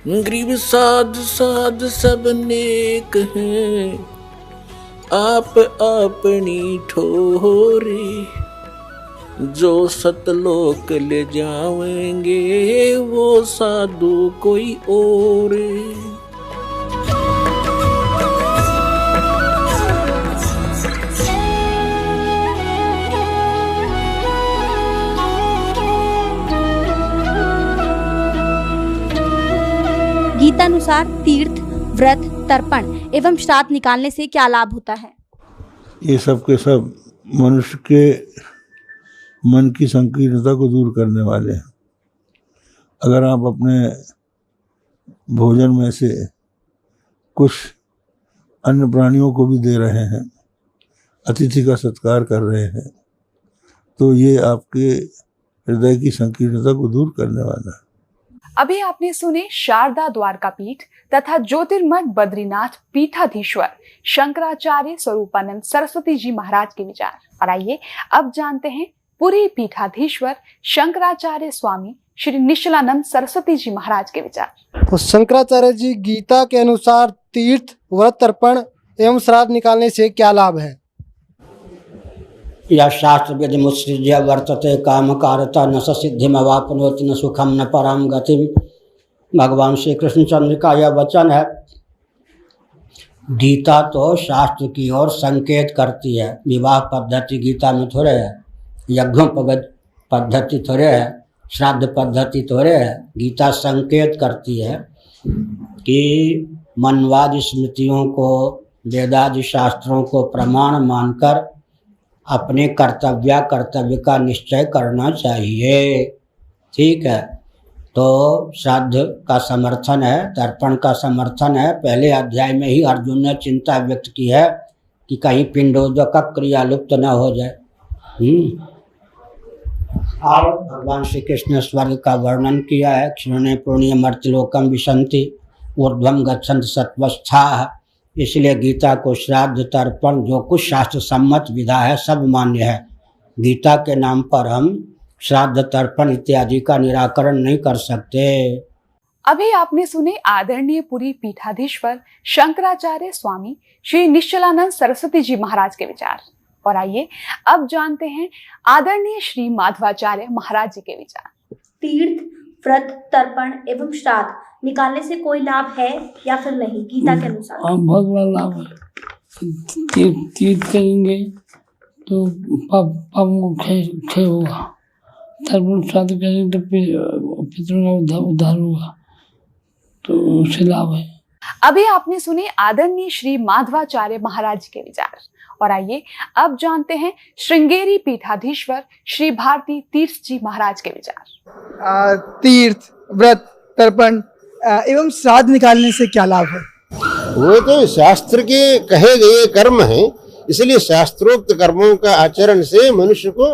गरीब साध साध सब नेक हैं, आप अपनी ठोरे, जो सतलोक ले जाएंगे वो साधु कोई और। गीतानुसार तीर्थ, व्रत, तर्पण एवं श्राद्ध निकालने से क्या लाभ होता है? ये सब के सब मनुष्य के मन की संकीर्णता को दूर करने वाले हैं। अगर आप अपने भोजन में से कुछ अन्य प्राणियों को भी दे रहे हैं, अतिथि का सत्कार कर रहे हैं, तो ये आपके हृदय की संकीर्णता को दूर करने वाला है। अभी आपने सुने शारदा द्वारकापीठ तथा ज्योतिर्मठ बद्रीनाथ पीठाधीश्वर शंकराचार्य स्वरूपानंद सरस्वती जी महाराज के विचार। और आइए अब जानते हैं पुरी पीठाधीश्वर शंकराचार्य स्वामी श्री निश्चलानंद सरस्वती जी महाराज के विचार। तो शंकराचार्य जी गीता के अनुसार तीर्थ, व्रत, तर्पण एवं श्राद्ध निकालने से क्या लाभ है? यह शास्त्र विधि मुत्सृज्य वर्तते काम कारता न सिद्धिमवापनोति न सुखम न परम गति। भगवान श्री कृष्णचंद्र का यह वचन है। गीता तो शास्त्र की ओर संकेत करती है। विवाह पद्धति गीता में थोड़े है, यज्ञों पद्धति थोड़े है, श्राद्ध पद्धति थोड़े है। गीता संकेत करती है कि मनवादी स्मृतियों को, वेदादि शास्त्रों को प्रमाण मानकर अपने कर्तव्य का निश्चय करना चाहिए। ठीक है, तो श्राद्ध का समर्थन है, तर्पण का समर्थन है। पहले अध्याय में ही अर्जुन ने चिंता व्यक्त की है कि कहीं पिंडोदक क्रिया लुप्त न हो जाए। और भगवान श्री कृष्ण स्वर्ग का वर्णन किया है। क्षीणे पुण्य मर्त्यलोकम विशंति ऊर्ध्वम गच्छन्त सत्वस्था। इसलिए गीता को श्राद्ध, तर्पण जो कुछ शास्त्र सम्मत विधा है सब मान्य है। गीता के नाम पर हम श्राद्ध, तर्पण इत्यादि का निराकरण नहीं कर सकते। अभी आपने सुने आदरणीय पुरी पीठाधीश्वर शंकराचार्य स्वामी श्री निश्चलानंद सरस्वती जी महाराज के विचार। और आइए अब जानते हैं आदरणीय श्री माधवाचार्य महाराज जी के विचार। तीर्थ, व्रत, तर्पण एवं श्राद्ध निकालने से कोई लाभ है या फिर नहीं गीता के अनुसार? बहुत बड़ा लाभ है। तीर्थ करेंगे तो पाप क्षय होगा, तर्पण श्राद्ध करेंगे तो पितरों का उद्धार होगा, तो उससे लाभ है। अभी आपने सुने आदरणीय श्री माधवाचार्य महाराज के विचार। और आइए अब जानते हैं श्रृंगेरी पीठाधीश्वर श्री भारती तीर्थ जी महाराज के विचार। तीर्थ, व्रत, तर्पण एवं श्राद्ध निकालने से क्या लाभ है? वो तो शास्त्र के कहे गए कर्म हैं, इसलिए शास्त्रोक्त कर्मों का आचरण से मनुष्य को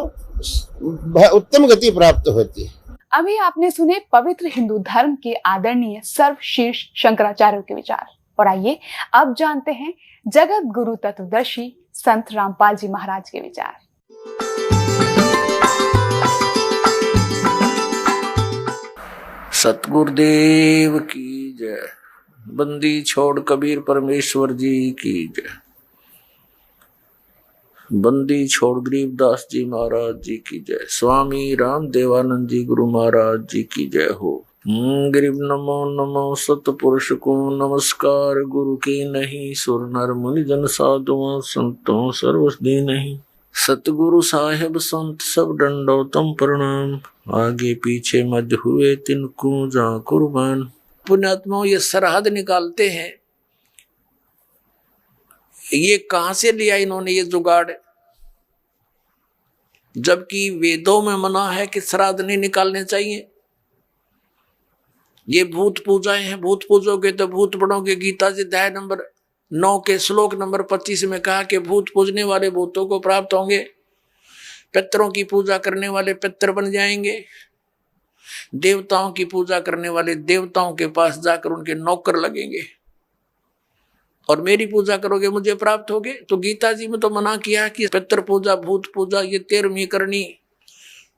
उत्तम गति प्राप्त होती है। अभी आपने सुने पवित्र हिंदू धर्म के आदरणीय सर्वशीर्ष शंकराचार्य के विचार। और आइए अब जानते हैं जगत गुरु तत्वदर्शी संत रामपाल जी महाराज के विचार। सतगुरुदेव की जय। बंदी छोड़ कबीर परमेश्वर जी की जय। बंदी छोड़ गरीबदास जी महाराज जी की जय। स्वामी राम देवानंद जी गुरु महाराज जी की जय हो। गरीब नमो नमो सतपुरुष को नमस्कार। गुरु की नहीं सुर नर मुनि जन साधुओं संतों सर्वसदी नहीं। सतगुरु साहेब संत सब दंडोतम प्रणाम। आगे पीछे मज हुए तिनको जा कुर्बान। पुण्यात्माओं, ये सरहद निकालते हैं, ये कहां से लिया इन्होंने ये जुगाड़? जबकि वेदों में मना है कि श्राद्ध नहीं निकालने चाहिए। ये भूत पूजाएं हैं, भूत पूजोगे तो भूत पढ़ोगे। गीता जी अध्याय नंबर 9 के श्लोक नंबर 25 में कहा कि भूत पूजने वाले भूतों को प्राप्त होंगे, पितरों की पूजा करने वाले पितर बन जाएंगे, देवताओं की पूजा करने वाले देवताओं के पास जाकर उनके नौकर लगेंगे, और मेरी पूजा करोगे मुझे प्राप्त होगे। तो गीता जी में तो मना किया कि पितर पूजा, भूत पूजा ये 13वीं करनी,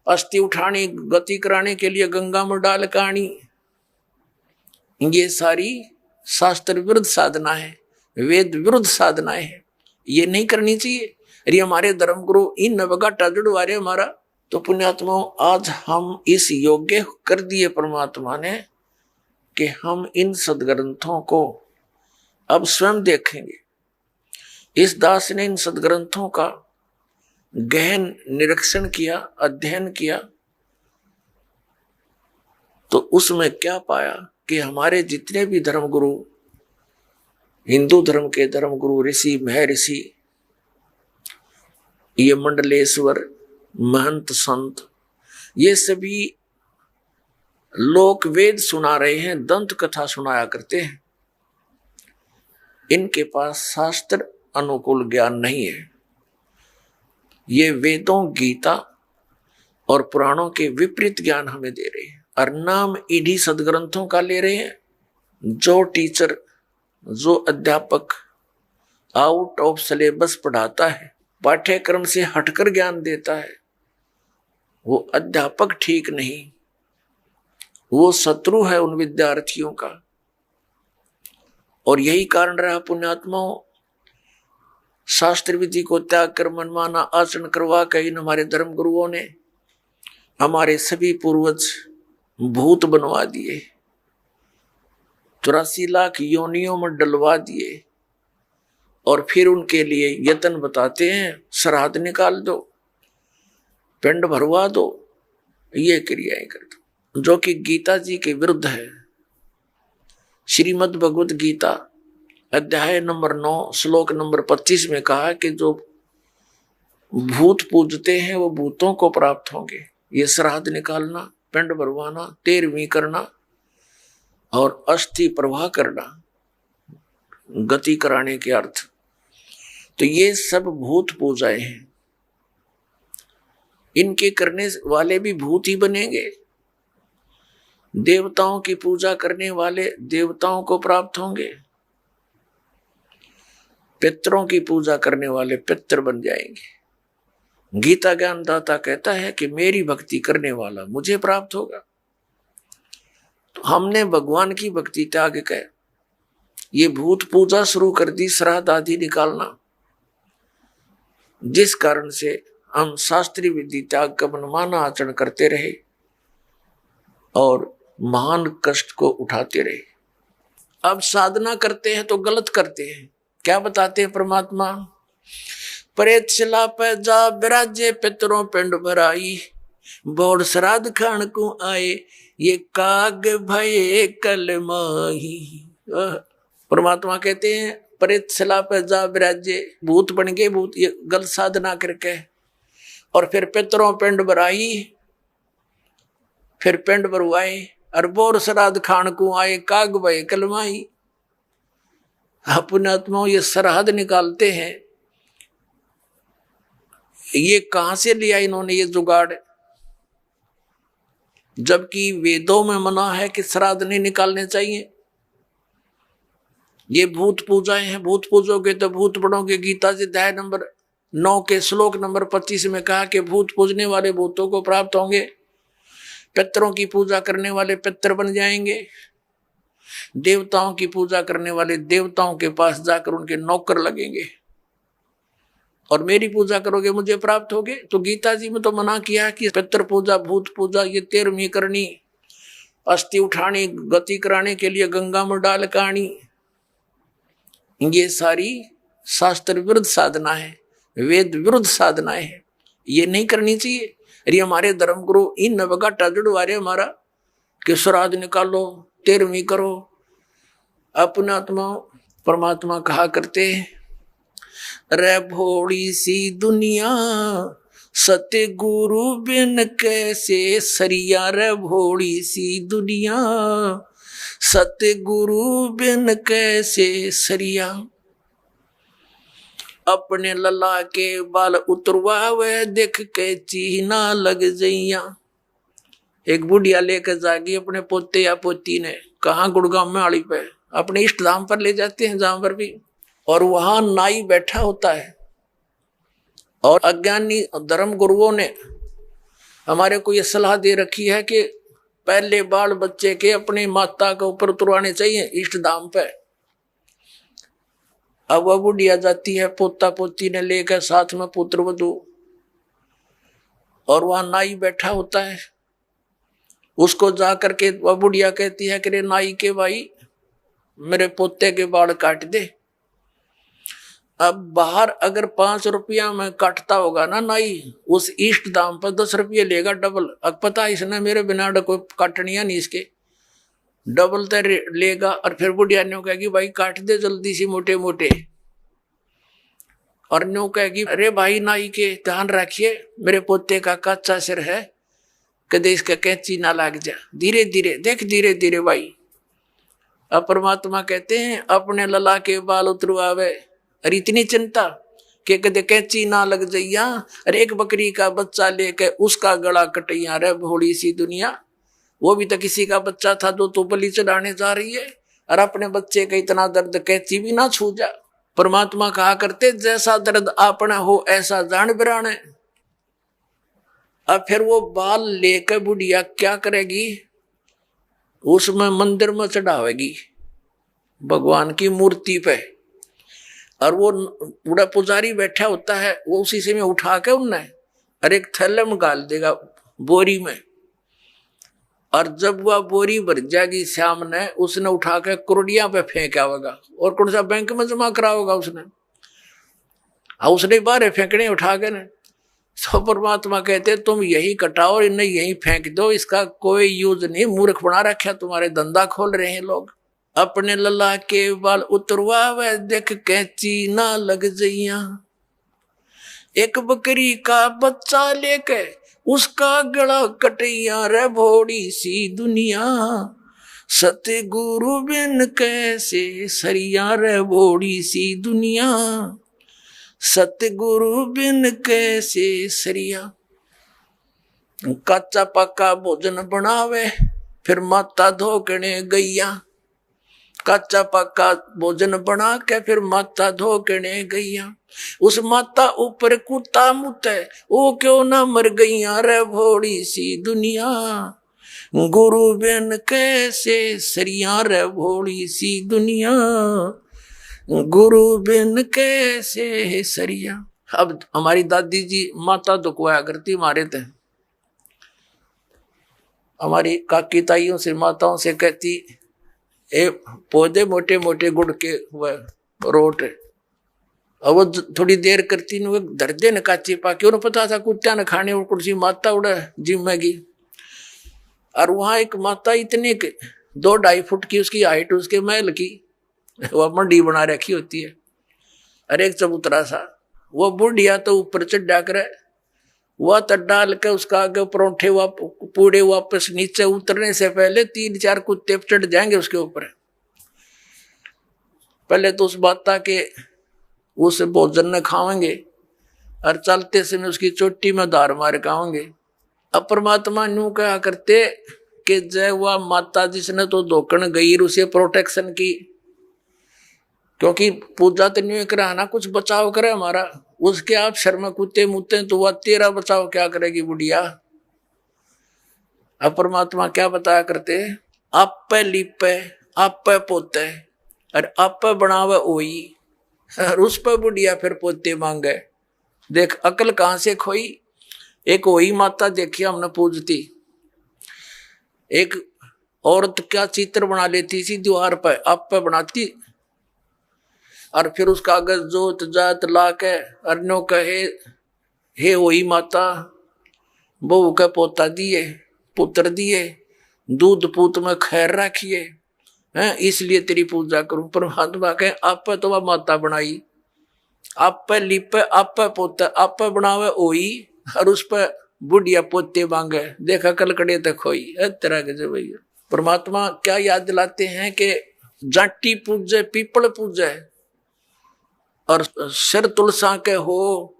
अस्थि उठानी, गति कराने के लिए गंगा में डाल कानी, ये सारी शास्त्र विरुद्ध साधना है, वेद विरुद्ध साधनाएं है, ये नहीं करनी चाहिए। अरे हमारे धर्म गुरु इन नवगाटा जुड़वा रहे हमारा, तो पुण्यात्मा आज हम इस योग्य कर दिए परमात्मा ने कि हम इन सदग्रंथों को अब स्वयं देखेंगे। इस दास ने इन सदग्रंथों का गहन निरीक्षण किया, अध्ययन किया, तो उसमें क्या पाया कि हमारे जितने भी धर्मगुरु, हिंदू धर्म के धर्मगुरु, ऋषि, महर्षि, ये मंडलेश्वर, महंत, संत, ये सभी लोक वेद सुना रहे हैं, दंत कथा सुनाया करते हैं। इनके पास शास्त्र अनुकूल ज्ञान नहीं है। ये वेदों, गीता और पुराणों के विपरीत ज्ञान हमें दे रहे हैं, और नाम इन्हीं सदग्रंथों का ले रहे हैं। जो टीचर, जो अध्यापक आउट ऑफ सिलेबस पढ़ाता है, पाठ्यक्रम से हटकर ज्ञान देता है, वो अध्यापक ठीक नहीं, वो शत्रु है उन विद्यार्थियों का। और यही कारण रहा पुण्यात्माओं, शास्त्र विधि को त्याग कर मनमाना आचरण करवा कर इन हमारे धर्म गुरुओं ने हमारे सभी पूर्वज भूत बनवा दिए, 84 लाख योनियों में डलवा दिए, और फिर उनके लिए यत्न बताते हैं, श्राद्ध निकाल दो, पिंड भरवा दो, ये क्रियाएं कर दो, जो कि गीता जी के विरुद्ध है। श्रीमद् भगवत गीता अध्याय नंबर 9 श्लोक नंबर 25 में कहा कि जो भूत पूजते हैं वो भूतों को प्राप्त होंगे। ये श्राद्ध निकालना, पिंड भरवाना, 13वीं करना और अस्थि प्रवाह करना, गति कराने के अर्थ, तो ये सब भूत पूजाएं हैं। इनके करने वाले भी भूत ही बनेंगे। देवताओं की पूजा करने वाले देवताओं को प्राप्त होंगे, पितरों की पूजा करने वाले पितर बन जाएंगे। गीता ज्ञानदाता कहता है कि मेरी भक्ति करने वाला मुझे प्राप्त होगा। तो हमने भगवान की भक्ति त्याग कर ये भूत पूजा शुरू कर दी, श्राद्ध आदि निकालना, जिस कारण से हम शास्त्रीय विधि त्याग का मनमाना आचरण करते रहे और महान कष्ट को उठाते रहे। अब साधना करते हैं तो गलत करते हैं। क्या बताते हैं परमात्मा? प्रेत शिला पे जा विराजे, पितरों पिंड भराई, बोड़ श्राद्ध खान को आए, ये काग भये कल माही। परमात्मा कहते हैं प्रेत शिला पे जा विराजे, भूत बन गए भूत, ये गलत साधना करके, और फिर पितरों पिंड भराई, फिर पिंड भरवाए, और बोर श्राद्ध खान को आए, काग भये कल माही। पुण्यात्माओं, ये श्राद्ध निकालते हैं, ये कहां से लिया इन्होंने ये जुगाड़? जबकि वेदों में मना है कि श्राद्ध नहीं निकालने चाहिए। ये भूत पूजाएं हैं, भूत पूजोगे तो भूत बनोगे। गीता जी अध्याय नंबर 9 के श्लोक नंबर 25 में कहा कि भूत पूजने वाले भूतों को प्राप्त होंगे, पितरों की पूजा करने वाले पितर बन जाएंगे, देवताओं की पूजा करने वाले देवताओं के पास जाकर उनके नौकर लगेंगे, और मेरी पूजा करोगे मुझे प्राप्त होगे। तो गीता जी में तो मना किया कि पितर पूजा, भूत पूजा ये 13वीं करनी, अस्थि उठानी, गति कराने के लिए गंगा में डाल कानी, ये सारी शास्त्र विरुद्ध साधना है, वेद विरुद्ध साधनाएं है, ये नहीं करनी चाहिए। अरे हमारे धर्मगुरु इन नवगाटा जुड़वा रहे हमारा कि श्राद्ध निकालो, 13वीं करो। अपनात्मा परमात्मा कहा करते हैं, रे भोड़ी सी दुनिया सत्य गुरु बिन कैसे सरिया, रे भोड़ी सी दुनिया सत्य गुरु बिन कैसे सरिया। अपने लला के बाल उतरवावे, देख के चीना लग जइया। एक बुढ़िया लेकर जागी अपने पोते या पोती ने, कहाँ? गुड़गांव में आड़ी पे, अपने इष्ट धाम पर ले जाते हैं जहां पर भी, और वहां नाई बैठा होता है। और अज्ञानी धर्म गुरुओं ने हमारे को यह सलाह दे रखी है कि पहले बाल बच्चे के अपने माता के ऊपर उतरवाने चाहिए इष्ट धाम पे। अब वह बुढ़िया जाती है पोता पोती ने लेकर साथ में पुत्र वधू, और वहां नाई बैठा होता है। उसको जा करके वह बुढ़िया कहती है कि रे नाई के भाई मेरे पोते के बाल काट दे। अब बाहर अगर 5 रुपया में काटता होगा ना नाई, उस इष्ट दाम पर 10 रुपये लेगा डबल। अब पता इसने मेरे बिना कोई काटनिया नहीं, इसके डबल तो लेगा। और फिर बुढ़िया न्यू कहेगी भाई काट दे जल्दी सी मोटे मोटे, और न्यू कहेगी अरे भाई नाई के ध्यान रखिए मेरे पोते का कच्चा सिर है, कदे इसका कैंची ना लग जा, धीरे धीरे देख धीरे धीरे भाई। अब परमात्मा कहते हैं अपने लला के बाल उतरवावे, अरे इतनी चिंता कि कदे कैंची ना लग जाइया। अरे एक बकरी का बच्चा लेके उसका गला कटैया रे भोली सी दुनिया, वो भी तो किसी का बच्चा था जो तो बलि चढ़ाने जा रही है, और अपने बच्चे का इतना दर्द कैंची भी ना छू जा। परमात्मा कहा करते जैसा दर्द आपने हो ऐसा जान बिराने। अब फिर वो बाल लेकर बुढ़िया क्या करेगी, उसमें मंदिर में चढ़ावेगी भगवान की मूर्ति पे, और वो बूढ़ा पुजारी बैठा होता है, वो उसी से में उठा के उनने और एक थैले में डाल देगा बोरी में, और जब वह बोरी भर जाएगी श्याम ने उसने उठा के कुरडिया पे फेंका होगा, और कौन सा बैंक में जमा करा होगा उसने बाहर फेंकने उठा के ने। तो परमात्मा कहते तुम यही कटाओ इन्हें यही फेंक दो, इसका कोई यूज नहीं, मूर्ख बना रखा तुम्हारे, धंधा खोल रहे हैं लोग। अपने लला के बाल उतरवावे देख कैंची ना लग जइया, एक बकरी का बच्चा लेके उसका गला कटैया रे भोड़ी सी दुनिया, सतगुरु बिन कैसे सरिया रे भोड़ी सी दुनिया, सतगुरु बिन कैसे सरिया। कच्चा पक्का भोजन बनावे फिर माता धोकने गैया, कच्चा पक्का भोजन बना के फिर माता धोकने गैया, उस माता ऊपर कुत्ता मुते वो क्यों ना मर गईया रे भोड़ी सी दुनिया, गुरु बिन कैसे सरिया रे भोड़ी सी दुनिया, गुरु बिन कैसे सरिया। अब हमारी दादी जी माता दुखवाया करती हमारे थे, हमारी काकी ताइयों से माताओं से कहती ए पौधे मोटे मोटे गुड़ के वह रोट, और वो थोड़ी देर करती न धरदे न काची पाके, उन्हें पता था कुत्ता न खाने और कुर्सी माता उड़ा जिम्मेगी। और वहां एक माता इतने 2-2.5 फुट की उसकी हाइट, उसके महल की वह मंडी बना रखी होती है, और एक चबूतरा सा, वो बुढ़िया तो ऊपर चढ़ा कर वह तो डाल के उसका आगे परोठे पूड़े वापस नीचे उतरने से पहले 3-4 कुत्ते चढ़ जाएंगे उसके ऊपर। पहले तो उस माता के उस भोजन न खाएंगे और चलते समय उसकी चोटी में धार मार खाएंगे। अब परमात्मा न्यू कहा करते कि जय वह माता जिसने तो धोकन गई उसे प्रोटेक्शन की, क्योंकि पूजा तो न्यू कराना कुछ बचाव करे हमारा, उसके आप शर्मा कुत्ते मुत्ते तो वह तेरा बचाव क्या करेगी बुढ़िया। अब परमात्मा क्या बताया करते, आप पे लिपे आप पे पोते और आप पे बनावे ओई, और उस पर बुढ़िया फिर पोते मांगे। देख अकल कहां से खोई। एक वही माता देखी हमने पूजती, एक औरत क्या चित्र बना लेती थी दीवार पर, आप पे बनाती और फिर उसका अगर जोत जात ला के अर्नो कहे हे वही माता बहू का पोता दिए पुत्र दिए दूध पूत में खैर रखिए हैं, इसलिए तेरी पूजा करूं। परमात्मा कहे आप पे तो वह माता बनाई, आप पे लिपे आप पे पोता आप पे बनावे ओई, और उस पर बुढ़िया पोते मांगे। देखा कलकड़े तक खोई तरह के भैया। परमात्मा क्या याद दिलाते हैं कि जाटी पूजे पीपल पूजे और सिर तुलसा के हो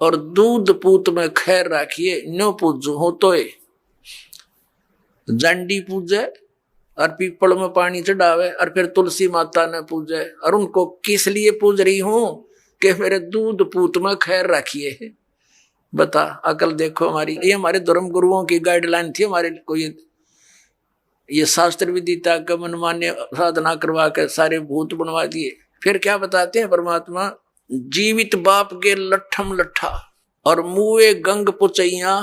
और दूध पूत में खैर रखिए, न्यो पूजो हो तो जांडी पूजे और पीपल में पानी चढ़ावे और फिर तुलसी माता ने पूजे, और उनको किस लिए पूज रही हूं कि मेरे दूध पूत में खैर रखिए। बता अकल देखो हमारी, ये हमारे धर्म गुरुओं की गाइडलाइन थी हमारे को। ये ये शास्त्र विदिता का मनमान्य साधना करवा कर सारे भूत बनवा दिए। फिर क्या बताते हैं परमात्मा, जीवित बाप के लट्ठम लट्ठा और मुए गंग पुचैया,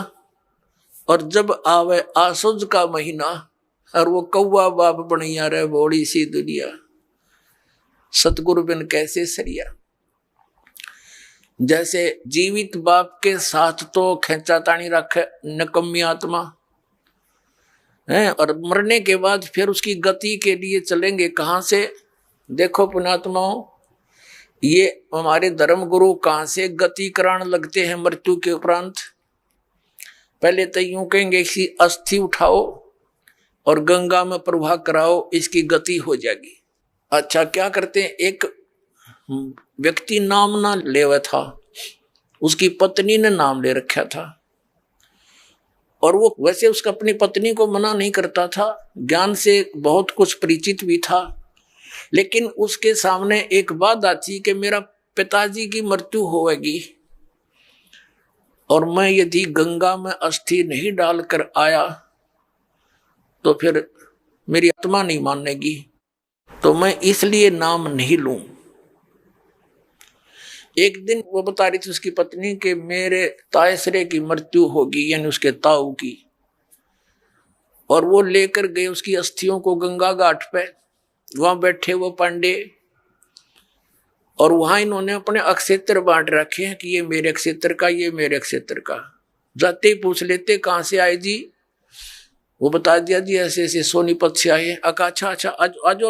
और जब आवे आसुज का महीना, और वो कौवा बाप बनैया रे बोड़ी सी दुनिया। सतगुरु बिन कैसे सरिया। जैसे जीवित बाप के साथ तो खेचा तानी रखे नकम्मी आत्मा है, और मरने के बाद फिर उसकी गति के लिए चलेंगे कहाँ से। देखो पुण्यात्माओं, ये हमारे धर्म गुरु कहाँ से गति कराने लगते हैं मृत्यु के उपरांत। पहले तो यूं कहेंगे इसकी अस्थि उठाओ और गंगा में प्रवाह कराओ, इसकी गति हो जाएगी। अच्छा, क्या करते हैं, एक व्यक्ति नाम ना लेवा था, उसकी पत्नी ने नाम ले रखा था, और वो वैसे उसका अपनी पत्नी को मना नहीं करता था, ज्ञान से बहुत कुछ परिचित भी था, लेकिन उसके सामने एक बात आती कि मेरा पिताजी की मृत्यु होगी और मैं यदि गंगा में अस्थि नहीं डालकर आया तो फिर मेरी आत्मा नहीं मानेगी, तो मैं इसलिए नाम नहीं लूं। एक दिन वो बता रही थी उसकी पत्नी के मेरे तायसरे की मृत्यु होगी, यानी उसके ताऊ की, और वो लेकर गए उसकी अस्थियों को गंगा घाट पे। वहां बैठे वो पांडे, और वहां इन्होंने अपने अक्षेत्र बांट रखे हैं कि ये मेरे अक्षेत्र का, ये मेरे अक्षेत्र का। जाते ही पूछ लेते कहाँ से आए जी, वो बता दिया जी ऐसे ऐसे सोनीपत से आए। अच्छा अच्छा, आज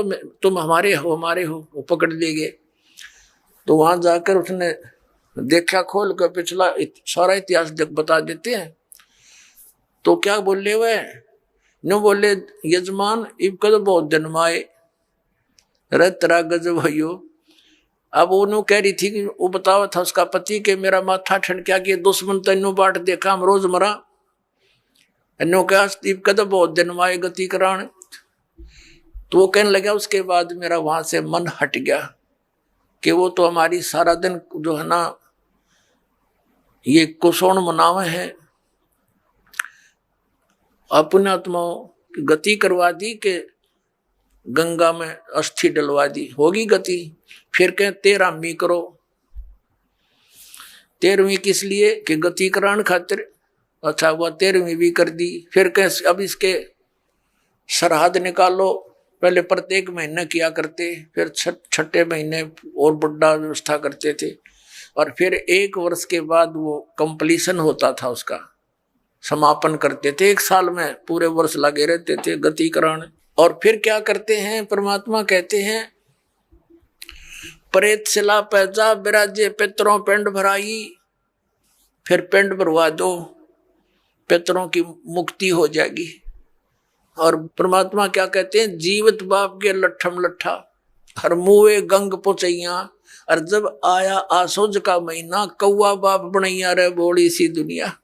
तुम हमारे हो, हमारे हो। वो पकड़ ले गए। तो वहां जाकर उसने देखा, खोल कर पिछला सारा इतिहास बता देते हैं। तो क्या बोले हुए न, बोले यजमान इब कद बहुत जन्म आए तेरा गजब भयो। अब उन्होंने कह रही थी कि वो बतावा था उसका पति के मेरा माथा ठंडक्या कि दुश्मन तेनों बाट देखा हम रोज मरा। इन्हों कहा इब कद बहुत जन्म आए गति करान। तो वो कहने लगा उसके बाद मेरा वहां से मन हट गया कि वो तो हमारी सारा दिन जो है ना ये कुशोण मनावे हैं, अपने आत्माओं की गति करवा दी कि गंगा में अस्थि डलवा दी, होगी गति। फिर कहें 13वीं करो। 13वीं किस लिए कि गति कराने खातिर। अच्छा, वो 13वीं भी कर दी। फिर कहें अब इसके सरहद निकालो। पहले प्रत्येक महीने किया करते, फिर छठे महीने और बड़ा व्यवस्था करते थे, और फिर 1 वर्ष के बाद वो कंप्लीशन होता था, उसका समापन करते थे। 1 साल में पूरे वर्ष लगे रहते थे गति कराने। और फिर क्या करते हैं, परमात्मा कहते हैं प्रेत शिला पैजा बिराजे पितरों पिंड भराई। फिर पिंड भरवा दो, पितरों की मुक्ति हो जाएगी। और परमात्मा क्या कहते हैं, जीवित बाप के लट्ठम लट्ठा हर मुए गंग पुचैया, और जब आया आसोज का महीना कौवा बाप बनैया रे बोड़ी सी दुनिया।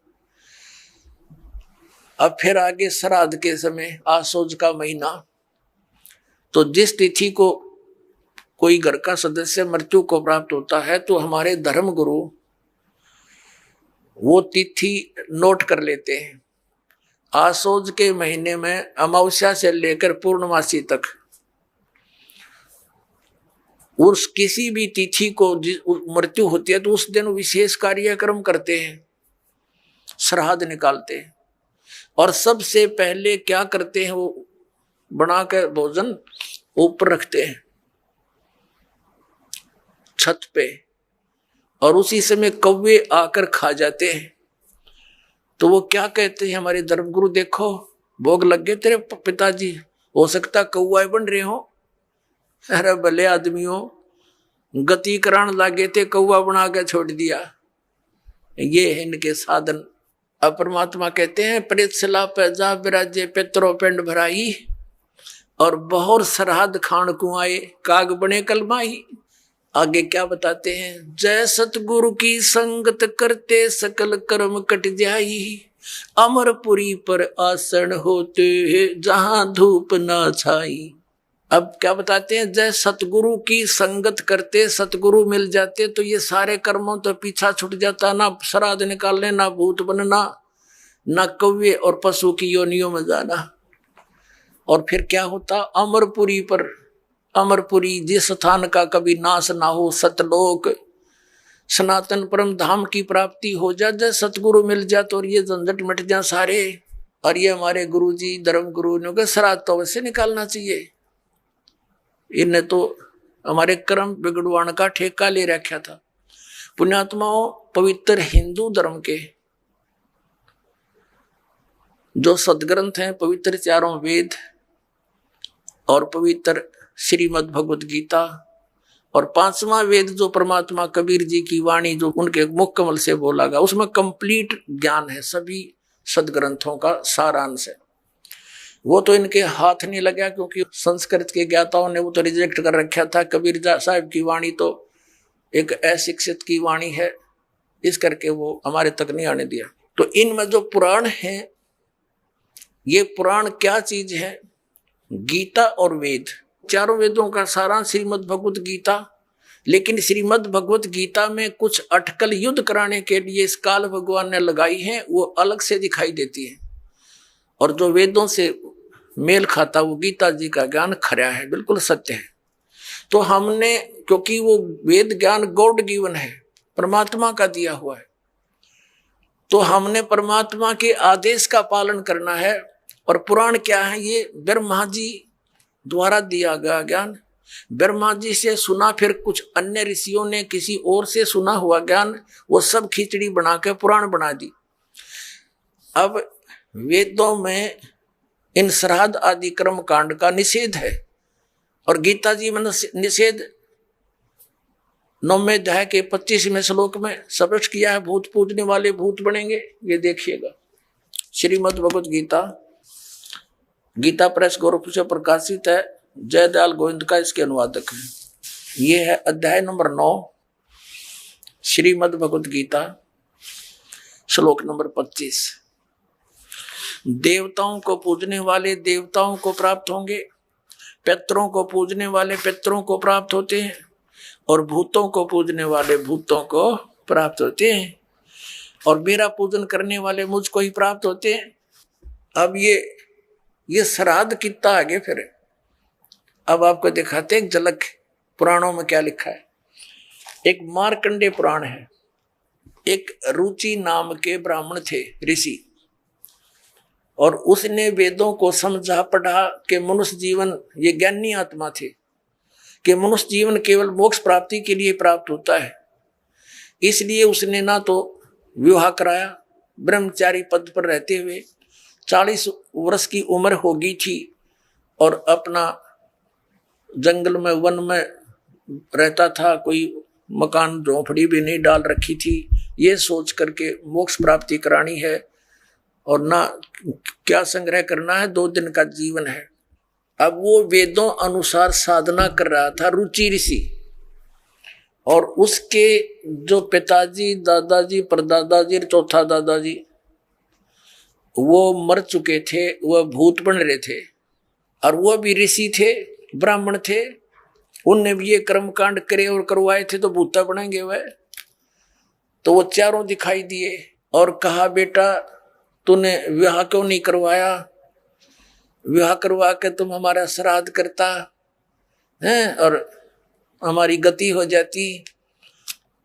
अब फिर आगे श्राद्ध के समय आसोज का महीना। तो जिस तिथि को कोई घर का सदस्य मृत्यु को प्राप्त होता है तो हमारे धर्म गुरु वो तिथि नोट कर लेते हैं। आसोज के महीने में अमावस्या से लेकर पूर्णमासी तक उस किसी भी तिथि को मृत्यु होती है तो उस दिन विशेष कार्यक्रम करते हैं, श्राद्ध निकालते हैं। और सबसे पहले क्या करते हैं, वो बनाकर भोजन ऊपर रखते हैं छत पे, और उसी समय कौवे आकर खा जाते हैं। तो वो क्या कहते हैं हमारे धर्मगुरु, देखो भोग लग गए तेरे पिताजी, हो सकता कौआ बन रहे हो। अरे भले आदमियों, गति करान लागे थे, कौआ बना के छोड़ दिया। ये है इनके साधन। अब परमात्मा कहते हैं प्रेत शिला पैजा बिराजे पितरों पिंड भराई, और बहुत सरहद खान को आए काग बने कलमाई। आगे क्या बताते हैं, जय सतगुरु की संगत करते सकल कर्म कट जाई, अमरपुरी पर आसन होते जहां धूप ना छाई। अब क्या बताते हैं, जय सतगुरु की संगत करते सतगुरु मिल जाते तो ये सारे कर्मों तो पीछा छूट जाता, ना श्राद्ध निकालने, ना भूत बनना, ना कौवे और पशु की योनियों में जाना। और फिर क्या होता, अमरपुरी पर, अमरपुरी जिस स्थान का कभी नाश ना हो, सतलोक सनातन परम धाम की प्राप्ति हो जा, जब सतगुरु मिल जा तो ये झंझट मिट जा सारे। और ये हमारे गुरुजी धर्म गुरु ने कहा श्राद्ध तो वैसे निकालना चाहिए, इन्हें तो हमारे कर्म बिगड़वाण का ठेका ले रखा था। पुण्यात्माओं, पवित्र हिंदू धर्म के जो सदग्रंथ हैं, पवित्र चारों वेद और पवित्र श्रीमद् भगवत गीता और पांचवा वेद जो परमात्मा कबीर जी की वाणी जो उनके मुख कमल से बोला गया, उसमें कंप्लीट ज्ञान है, सभी सदग्रंथों का सारांश है। वो तो इनके हाथ नहीं लगा क्योंकि संस्कृत के ज्ञाताओं ने वो तो रिजेक्ट कर रखा था। कबीर साहब की वाणी तो एक अशिक्षित की वाणी है, इस करके वो हमारे तक नहीं आने दिया। तो इनमें जो पुराण है, ये पुराण क्या चीज है? गीता और वेद, चारों वेदों का सारांश श्रीमद् भगवत गीता। लेकिन श्रीमद् भगवत गीता में कुछ अटकल युद्ध कराने के लिए इस काल भगवान ने लगाई है, वो अलग से दिखाई देती है। और जो वेदों से मेल खाता वो गीता जी का ज्ञान खरा है, बिल्कुल सत्य है। तो हमने, क्योंकि वो वेद ज्ञान गॉड गिवन है, परमात्मा का दिया हुआ है, तो हमने परमात्मा के आदेश का पालन करना है। और पुराण क्या है? ये ब्रह्मा जी द्वारा दिया गया ज्ञान, ब्रह्मा जी से सुना, फिर कुछ अन्य ऋषियों ने किसी और से सुना हुआ ज्ञान, वो सब खिचड़ी बना के पुराण बना दी। अब वेदों में इन श्राद्ध आदि कर्म कांड का निषेध है, और गीता जी में निषेध 9वें अध्याय के 25वें श्लोक में स्पष्ट किया है, भूत पूजने वाले भूत बनेंगे। ये देखिएगा, श्रीमद् भगवत गीता, गीता प्रेस गोरखपुर से प्रकाशित है, जयदयाल गोविंद का इसके अनुवादक है। ये है अध्याय नंबर 9, श्रीमद् भगवत गीता, श्लोक नंबर 25। देवताओं को पूजने वाले देवताओं को प्राप्त होंगे, पितरों को पूजने वाले पितरों को प्राप्त होते हैं, और भूतों को पूजने वाले भूतों को प्राप्त होते हैं, और मेरा पूजन करने वाले मुझको ही प्राप्त होते हैं। अब ये श्राद्ध कितना आगे फिर, अब आपको दिखाते हैं एक झलक पुराणों में क्या लिखा है। एक मार्कंडेय पुराण है। एक रुचि नाम के ब्राह्मण थे, ऋषि, और उसने वेदों को समझा पढ़ा कि मनुष्य जीवन, ये ज्ञानी आत्मा थे कि मनुष्य जीवन केवल मोक्ष प्राप्ति के लिए प्राप्त होता है। इसलिए उसने ना तो विवाह कराया, ब्रह्मचारी पद पर रहते हुए 40 वर्ष की उम्र हो गई थी, और अपना जंगल में वन में रहता था, कोई मकान झोंपड़ी भी नहीं डाल रखी थी, ये सोच करके मोक्ष प्राप्ति करानी है और ना क्या संग्रह करना है, 2 दिन का जीवन है। अब वो वेदों अनुसार साधना कर रहा था, रुचि ऋषि, और उसके जो पिताजी, दादाजी, परदादाजी, चौथा दादाजी वो मर चुके थे, वह भूत बन रहे थे, और वह भी ऋषि थे, ब्राह्मण थे, उनने भी ये कर्म कांड करे और करवाए थे, तो भूता बनेंगे वह। तो वो चारों दिखाई दिए और कहा, बेटा तूने विवाह क्यों नहीं करवाया? विवाह करवा के तुम हमारा श्राद्ध करता है और हमारी गति हो जाती।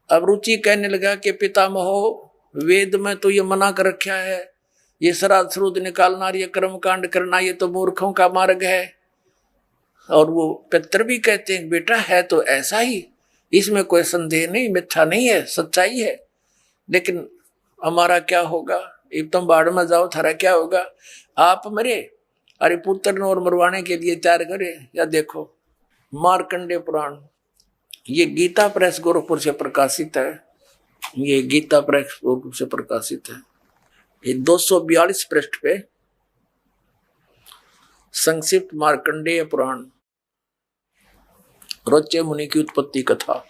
अब रुचि कहने लगा कि पितामहो, वेद में तो ये मना कर रखा है, ये श्राद्ध श्रुद्ध निकालना, ये कर्म कांड करना, ये तो मूर्खों का मार्ग है। और वो पितर भी कहते हैं, बेटा है तो ऐसा ही, इसमें कोई संदेह नहीं, मिथ्या नहीं है, सच्चाई है। लेकिन हमारा क्या होगा? अब तुम बाढ़ में जाओ, थारा क्या होगा? आप मरे, अरे पुत्र और मरवाने के लिए तैयार करे। या देखो मार्कंडेय पुराण, ये गीता प्रेस गोरखपुर से प्रकाशित है, ये गीता प्रेस गोरखपुर से प्रकाशित है। ये 242 पृष्ठ पे संक्षिप्त मार्कंडेय पुराण, रोच्य मुनि की उत्पत्ति कथा।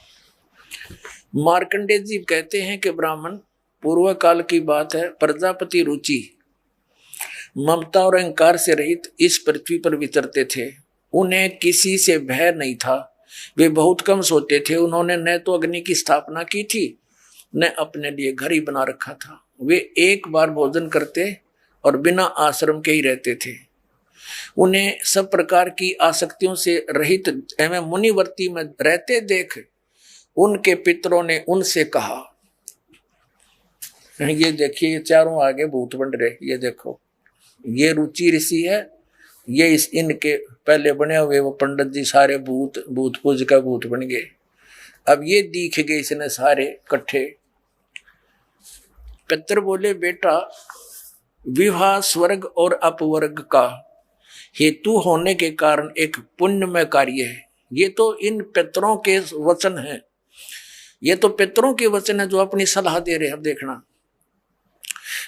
मार्कंडेय जी कहते हैं कि ब्राह्मण, पूर्व काल की बात है, प्रजापति रुचि ममता और अहंकार से रहित इस पृथ्वी पर विचरते थे। उन्हें किसी से भय नहीं था, वे बहुत कम सोते थे। उन्होंने न तो अग्नि की स्थापना की थी, न अपने लिए घर ही बना रखा था। वे एक बार भोजन करते और बिना आश्रम के ही रहते थे। उन्हें सब प्रकार की आसक्तियों से रहित एवं मुनिवर्ती में रहते देख उनके पितरों ने उनसे कहा, ये देखिए ये चारों आगे भूत बन रहे, ये देखो ये रुचि ऋषि है, ये इनके पहले बने हुए वो पंडित जी सारे भूत भूत पूज का भूत बन गए। अब ये दिख गए इसने सारे इकट्ठे। पितर बोले, बेटा विवाह स्वर्ग और अपवर्ग का हेतु होने के कारण एक पुण्यमय कार्य है। ये तो इन पितरों के वचन हैं, ये तो पितरों के वचन है जो अपनी सलाह दे रहे हैं। अब देखना,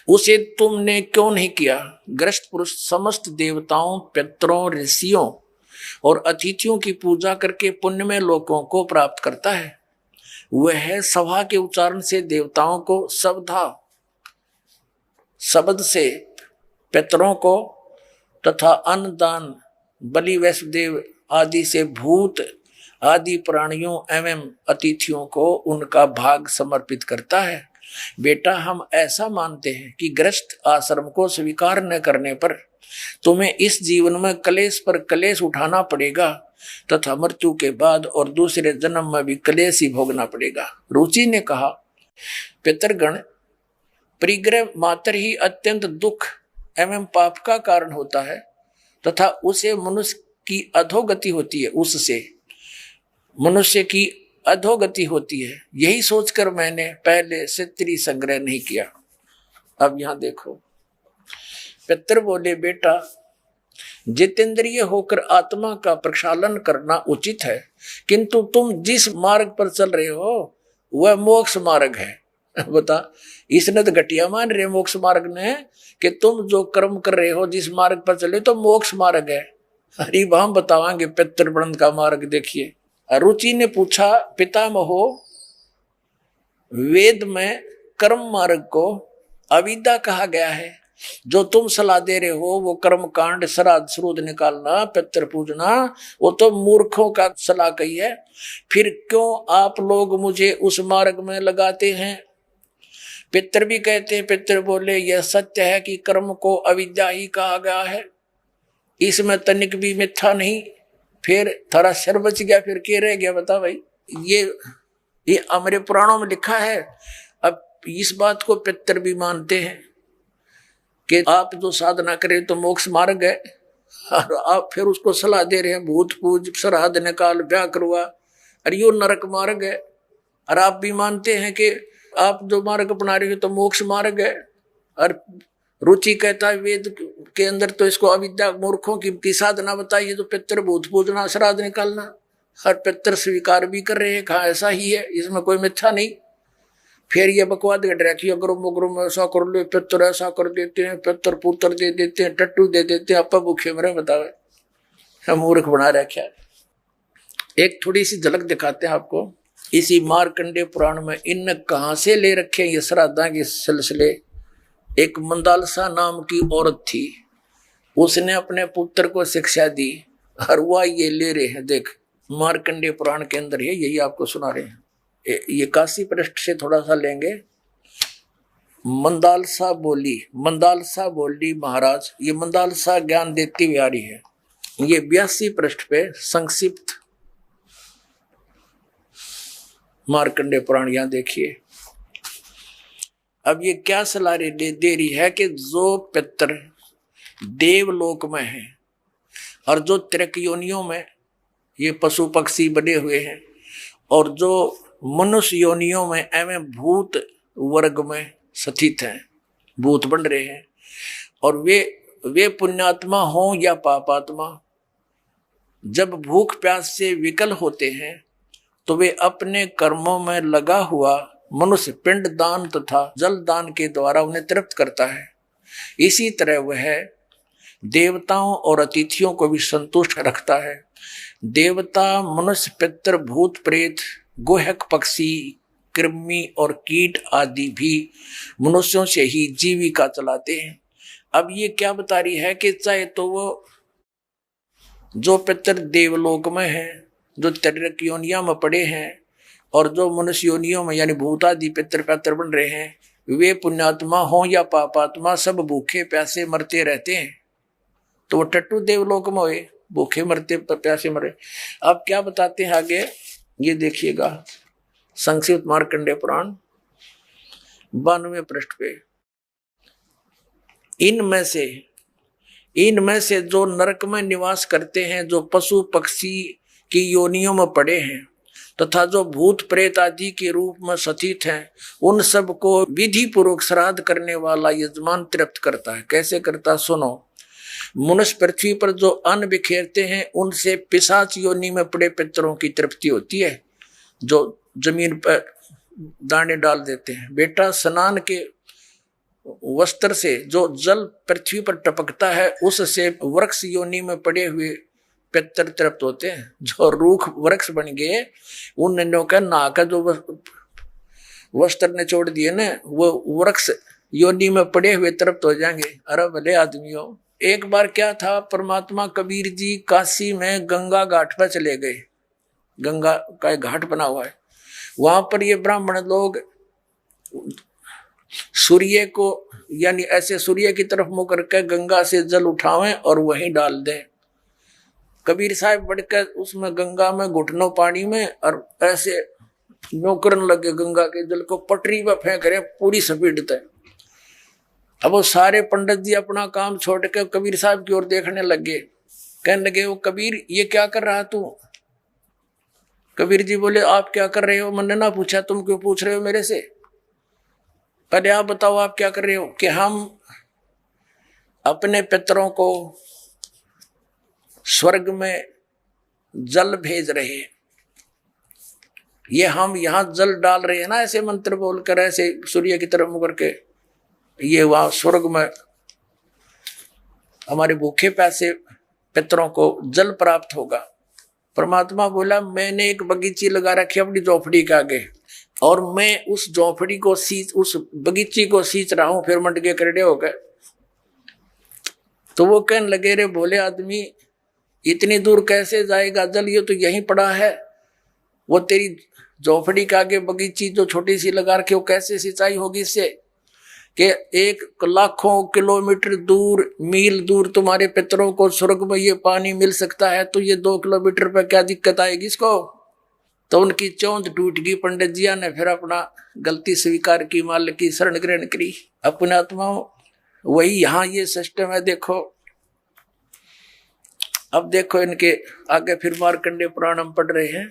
उसे तुमने क्यों नहीं किया? ग्रस्त पुरुष समस्त देवताओं, पितरों, ऋषियों और अतिथियों की पूजा करके पुण्यमय लोकों को प्राप्त करता है। वह सभा के उच्चारण से देवताओं को शब्दा शब्द से पितरों को तथा अन्नदान बलि वैष्णदेव आदि से भूत आदि प्राणियों एवं अतिथियों को उनका भाग समर्पित करता है। बेटा हम ऐसा मानते हैं कि गृहस्थ आश्रम को स्वीकार न करने पर तुम्हें इस जीवन में कलेश पर कलेश उठाना पड़ेगा तथा मृत्यु के बाद और दूसरे जन्म में भी कलेश ही भोगना पड़ेगा। रुचि ने कहा, पितरगण, परिग्रह मात्र ही अत्यंत दुख एवं पाप का कारण होता है तथा उसे मनुष्य की अधोगति होती है, उससे मनुष्य की अधोगति होती है। यही सोचकर मैंने पहले से स्त्री संग्रह नहीं किया। अब यहां देखो, पितर बोले, बेटा जितेंद्रिय होकर आत्मा का प्रक्षालन करना उचित है, किंतु तुम जिस मार्ग पर चल रहे हो वह मोक्ष मार्ग है। बता, इसने तो घटिया मान रहे मोक्ष मार्ग ने कि तुम जो कर्म कर रहे हो जिस मार्ग पर चले तो मोक्ष मार्ग है। अरे हम बतावांगे पितृवृंद का मार्ग देखिए। रुचि ने पूछा, पितामहो, वेद में कर्म मार्ग को अविद्या कहा गया है, जो तुम सलाह दे रहे हो वो कर्म कांड, श्राद्ध श्रूद्ध निकालना, पितृ पूजना, वो तो मूर्खों का सलाह कही है। फिर क्यों आप लोग मुझे उस मार्ग में लगाते हैं? पितृ भी कहते हैं। पितृ बोले, यह सत्य है कि कर्म को अविद्या ही कहा गया है, इसमें तनिक भी मिथ्या नहीं। फिर थोड़ा सिर बच गया, फिर क्या रह गया बता भाई? ये हमारे पुराणों में लिखा है। अब इस बात को पितर भी मानते हैं कि आप जो साधना करें तो मोक्ष मार्ग है, और आप फिर उसको सलाह दे रहे हैं भूत पूज, श्राद्ध निकाल, ब्याह करवा, अरे यो नरक मार्ग है। और आप भी मानते हैं कि आप जो मार्ग अपना रहे हो तो मोक्ष मार्ग है। और रुचि कहता है वेद के अंदर तो इसको अविद्या मूर्खों की साधना बताइए, तो पितर भूत पूजना, श्राद्ध निकालना, हर पितर स्वीकार भी कर रहे हैं, कहा ऐसा ही है, इसमें कोई मिथ्या नहीं। फिर ये बकवाद घट रहा है कि अगर ऐसा कर लो, पितर ऐसा कर देते हैं, पितर पुत्र दे देते हैं, टट्टू दे देते हैं, आपा भूखे मरे, बतावे हम मूर्ख बना रखा है। एक थोड़ी सी झलक दिखाते हैं आपको इसी मार्कंडेय पुराण में। इन कहां से ले रखे ये श्राद्धा के सिलसिले। एक मंदालसा नाम की औरत थी, उसने अपने पुत्र को शिक्षा दी और वह ये ले रहे हैं। देख, मार्कंडेय पुराण के अंदर है, यही आपको सुना रहे हैं। ये काशी पृष्ठ से थोड़ा सा लेंगे। मंदालसा बोली महाराज, ये मंदालसा ज्ञान देती हुई आ रही है। ये 82 पृष्ठ पे संक्षिप्त मार्कंडेय पुराण, यहां देखिए। अब ये क्या सलाह दे रही है कि जो पितर देवलोक में है और जो त्रिक योनियों में ये पशु पक्षी बने हुए हैं, और जो मनुष्य योनियों में एवं भूत वर्ग में स्थित हैं, भूत बन रहे हैं, और वे पुण्यात्मा हो या पापात्मा, जब भूख प्यास से विकल होते हैं तो वे अपने कर्मों में लगा हुआ मनुष्य पिंड दान तथा जल दान के द्वारा उन्हें तृप्त करता है। इसी तरह वह देवताओं और अतिथियों को भी संतुष्ट रखता है। देवता, मनुष्य, पितर, भूत, प्रेत, गुहक, पक्षी, कृमि और कीट आदि भी मनुष्यों से ही जीविका चलाते हैं। अब ये क्या बता रही है कि चाहे तो वो जो पितर देवलोक में है, जो त्रिक योनिया में पड़े हैं, और जो मनुष्य योनियों में यानी भूतादि पितर पैतर बन रहे हैं, वे पुण्यात्मा हो या पापात्मा, सब भूखे प्यासे मरते रहते हैं। तो वो टट्टू देवलोक में हुए, भूखे मरते प्यासे मरे। अब क्या बताते हैं आगे, ये देखिएगा संक्षिप्त मार्कंडेय पुराण 92वें पृष्ठ पे। इनमें से जो नरक में निवास करते हैं, जो पशु पक्षी की योनियों में पड़े हैं तथा जो भूत प्रेत आदि के रूप में सतीत हैं, उन सब को विधि पूर्वक श्राद्ध करने वाला यजमान तृप्त करता है। कैसे करता, सुनो। मनुष्य पृथ्वी पर जो अन्न बिखेरते हैं, उनसे पिशाच योनि में पड़े पितरों की तृप्ति होती है, जो जमीन पर दाने डाल देते हैं। बेटा, स्नान के वस्त्र से जो जल पृथ्वी पर टपकता है, उससे वृक्ष योनि में पड़े हुए पितर तृप्त होते हैं। जो रूख वृक्ष बन गए, उन नन्हों का ना का जो वस्त्र ने छोड़ दिए ना, वो वृक्ष योनि में पड़े हुए तृप्त हो जाएंगे। अरे भले आदमियों, एक बार क्या था, परमात्मा कबीर जी काशी में गंगा घाट पर चले गए। गंगा का एक घाट बना हुआ है, वहां पर ये ब्राह्मण लोग सूर्य को, यानी ऐसे सूर्य की तरफ मुंह करके गंगा से जल उठावें और वहीं डाल दें। कबीर साहब बढ़कर उसमें गंगा में घुटनों पानी में और ऐसे नौकरन लगे, गंगा के जल को पटरी पर फेंक रहे पूरी स्पीड तक। अब वो सारे पंडित जी अपना काम छोड़ के कबीर साहब की ओर देखने लगे। कहने लगे, वो कबीर ये क्या कर रहा तू? कबीर जी बोले, आप क्या कर रहे हो? मैंने ना पूछा, तुम क्यों पूछ रहे हो मेरे से? पहले आप बताओ आप क्या कर रहे हो? कि हम अपने पितरों को स्वर्ग में जल भेज रहे हैं। ये हम यहाँ जल डाल रहे हैं ना, ऐसे मंत्र बोलकर, ऐसे सूर्य की तरफ मुँह करके, ये वहां स्वर्ग में हमारे भूखे प्यासे पितरों को जल प्राप्त होगा। परमात्मा बोला, मैंने एक बगीची लगा रखी अपनी झोपड़ी के आगे, और मैं उस झोपड़ी को उस बगीची को सींच रहा हूं। फिर मंड के करड़े हो गए। तो वो कहने लगे, रे भोले आदमी, इतनी दूर कैसे जाएगा जल? ये तो यहीं पड़ा है। वो तेरी झोपड़ी के आगे बगीची जो छोटी सी लगा रखी, वो कैसे सिंचाई होगी इससे? कि 1 लाखों किलोमीटर दूर, मील दूर तुम्हारे पितरों को स्वर्ग में ये पानी मिल सकता है, तो ये 2 किलोमीटर पर क्या दिक्कत आएगी इसको? तो उनकी चौंध टूट गई। पंडित जी ने फिर अपना गलती स्वीकार की, मालिक की शरण ग्रहण करी। अपने आत्माओं, वही यहाँ ये सिस्टम है। देखो, अब देखो इनके आगे फिर मार्कंडेय पुराण हम पढ़ रहे हैं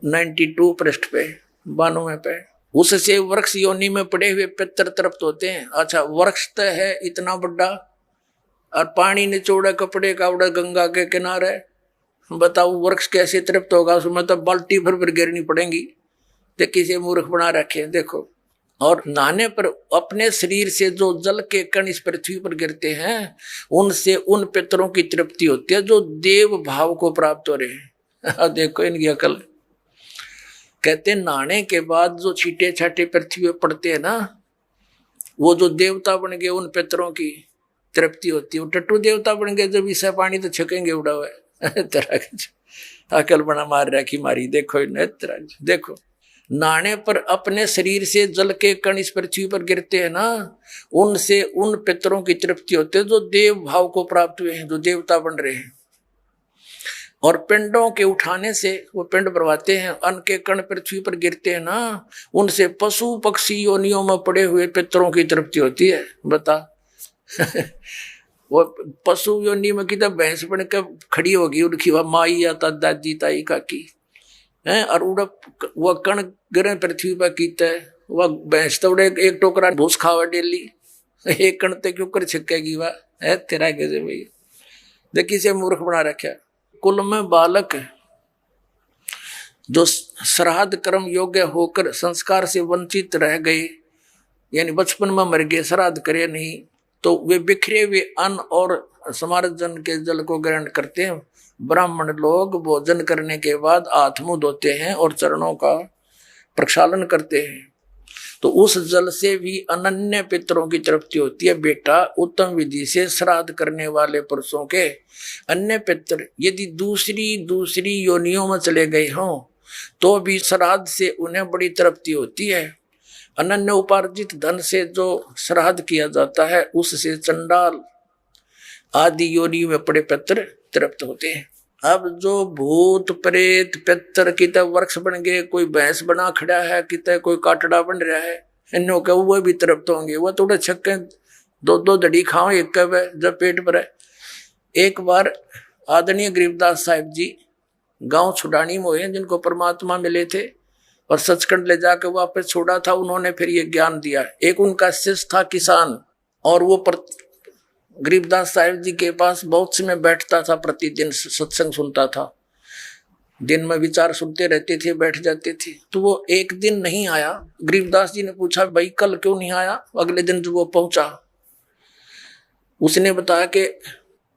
92 पृष्ठ पे, 92 पे। उससे वृक्ष योनि में पड़े हुए पितर तृप्त होते हैं। अच्छा, वृक्ष तो है इतना बड़ा, और पानी निचोड़ा कपड़े का उड़ा गंगा के किनारे, बताओ वृक्ष कैसे तृप्त होगा? उसमें तो बाल्टी भर गिरनी पड़ेगी। तो किसी मूर्ख बना रखे। देखो, और नहाने पर अपने शरीर से जो जल के कण इस पृथ्वी पर गिरते हैं, उनसे उन पितरों की तृप्ति होती है जो देव भाव को प्राप्त हो रहे हैं। देखो इनकी अकल। कहते हैं, नहाने के बाद जो छींटे छाटे पृथ्वी पर पड़ते हैं ना, वो जो देवता बन गए, उन पितरों की तृप्ति होती है। वो टट्टू देवता बन गए, जब इससे पानी तो छकेंगे उड़ा हुआ है। तरह अकल बना मार रखी मारी। देखो देखो, नहाने पर अपने शरीर से जल के कण इस पृथ्वी पर गिरते हैं ना, उनसे उन पितरों की तृप्ति होती है जो देव भाव को प्राप्त हुए हैं, जो देवता बन रहे हैं। और पिंडों के उठाने से, वो पिंड भरवाते हैं, अन्न के कण पृथ्वी पर गिरते हैं ना, उनसे पशु पक्षी योनियों में पड़े हुए पितरों की तृप्ति होती है। बता वो पशु योनि में की भैंस बन के खड़ी होगी, उनकी वह माई या दादी ताई काकी है, और उड़ा वह कण गिरे पृथ्वी पर कीता है। वह भैंस तो उड़े 1 टोकरा भूस खावा डेली, 1 कण तक क्यों कर छिकेगी? वह है तेरा कैसे भैया? देखिए से मूर्ख बना रखा। कुल में बालक जो श्राद्ध कर्म योग्य होकर संस्कार से वंचित रह गए, यानी बचपन में मर गए, श्राद्ध करे नहीं, तो वे बिखरे हुए अन्न और समार्जन के जल को ग्रहण करते हैं। ब्राह्मण लोग भोजन करने के बाद हाथ मुंह धोते हैं और चरणों का प्रक्षालन करते हैं, तो उस जल से भी अनन्य पितरों की तृप्ति होती है। बेटा, उत्तम विधि से श्राद्ध करने वाले पुरुषों के अन्य पितर यदि दूसरी योनियों में चले गए हों, तो भी श्राद्ध से उन्हें बड़ी तृप्ति होती है। अनन्य उपार्जित धन से जो श्राद्ध किया जाता है, उससे चंडाल आदि योनि में पड़े पितर तृप्त होते हैं। अब जो भूत प्रेत पितर कितने वृक्ष बन गए, कोई भैंस बना खड़ा है, कितने कोई काटड़ा बन रहा है, इन्हों के वो भी तृप्त होंगे। वो थोड़े छक्के दो दो दड़ी खाओ एक कब जब पेट भरे। एक बार आदरणीय गरीबदास साहिब जी गांव छुड़ानी में हुए, जिनको परमात्मा मिले थे और सचखंड ले जाकर वापस छोड़ा था, उन्होंने फिर ये ज्ञान दिया। एक उनका शिष्य था किसान, और वो गरीबदास साहिब जी के पास बहुत समय बैठता था, प्रतिदिन सत्संग सुनता था, दिन में विचार सुनते रहते थे, बैठ जाते थे। तो वो एक दिन नहीं आया। गरीबदास जी ने पूछा भाई कल क्यों नहीं आया? अगले दिन जब वो पहुंचा, उसने बताया कि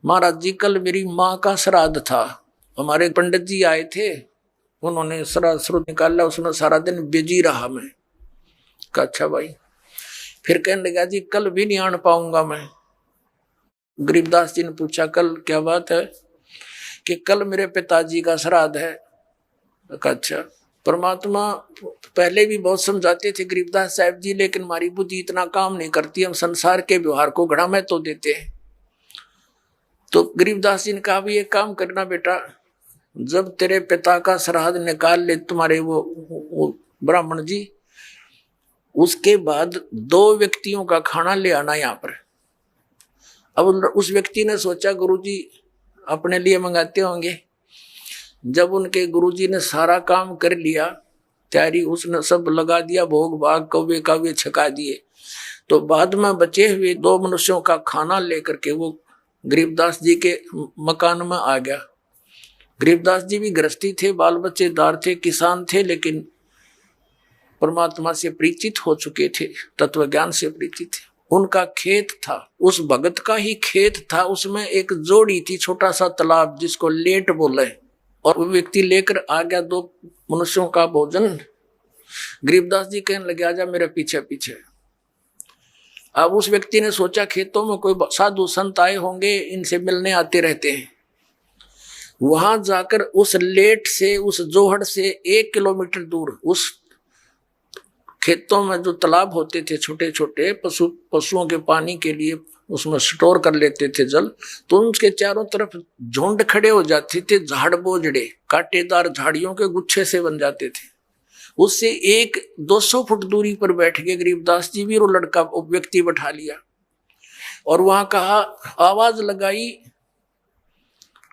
महाराज जी कल मेरी माँ का श्राद्ध था, हमारे पंडित जी आए थे, उन्होंने श्राद्ध निकाला, उसमें सारा दिन बिजी रहा मैं। कहा अच्छा भाई। फिर कहने लगा जी कल भी नहीं आन पाऊंगा मैं। गरीबदास जी ने पूछा कल क्या बात है? कि कल मेरे पिताजी का श्राद्ध है। कहा अच्छा। परमात्मा पहले भी बहुत समझाते थे गरीबदास साहिब जी, लेकिन हमारी बुद्धि इतना काम नहीं करती, हम संसार के व्यवहार को घड़ा में तो देते हैं। तो गरीबदास जी ने कहा भी एक काम करना बेटा, जब तेरे पिता का श्राद्ध निकाल ले तुम्हारे वो ब्राह्मण जी, उसके बाद 2 व्यक्तियों का खाना ले आना यहाँ पर। अब उस व्यक्ति ने सोचा गुरुजी अपने लिए मंगाते होंगे। जब उनके गुरुजी ने सारा काम कर लिया, तैयारी उसने सब लगा दिया, भोग भाग कौवे काव्य छका दिए, तो बाद में बचे हुए 2 मनुष्यों का खाना लेकर के वो गरीबदास जी के मकान में आ गया। गरीबदास जी भी गृहस्थी थे, बाल बच्चेदार थे, किसान थे, लेकिन परमात्मा से परिचित हो चुके थे, तत्व ज्ञान से परिचित थे। उनका खेत था, उस भगत का ही खेत था, उसमें एक जोड़ी थी, छोटा सा तालाब जिसको लेट बोले, और वो व्यक्ति लेकर आ गया 2 मनुष्यों का भोजन। गरीबदास जी कहने लगे आजा मेरे पीछे पीछे। अब उस व्यक्ति ने सोचा खेतों में कोई साधु संत आए होंगे, इनसे मिलने आते रहते हैं। वहां जाकर उस लेट से, उस जोहड़ से 1 किलोमीटर दूर उस खेतों में जो तालाब होते थे छोटे छोटे, पशुओं के पानी के लिए उसमें स्टोर कर लेते थे जल, तो उसके चारों तरफ झुंड खड़े हो जाते थे, झाड़ बोझड़े कांटेदार झाड़ियों के गुच्छे से बन जाते थे। उससे 200 फुट दूरी पर बैठ के गरीबदास जी भी वो लड़का व्यक्ति बैठा लिया, और वहां कहा, आवाज लगाई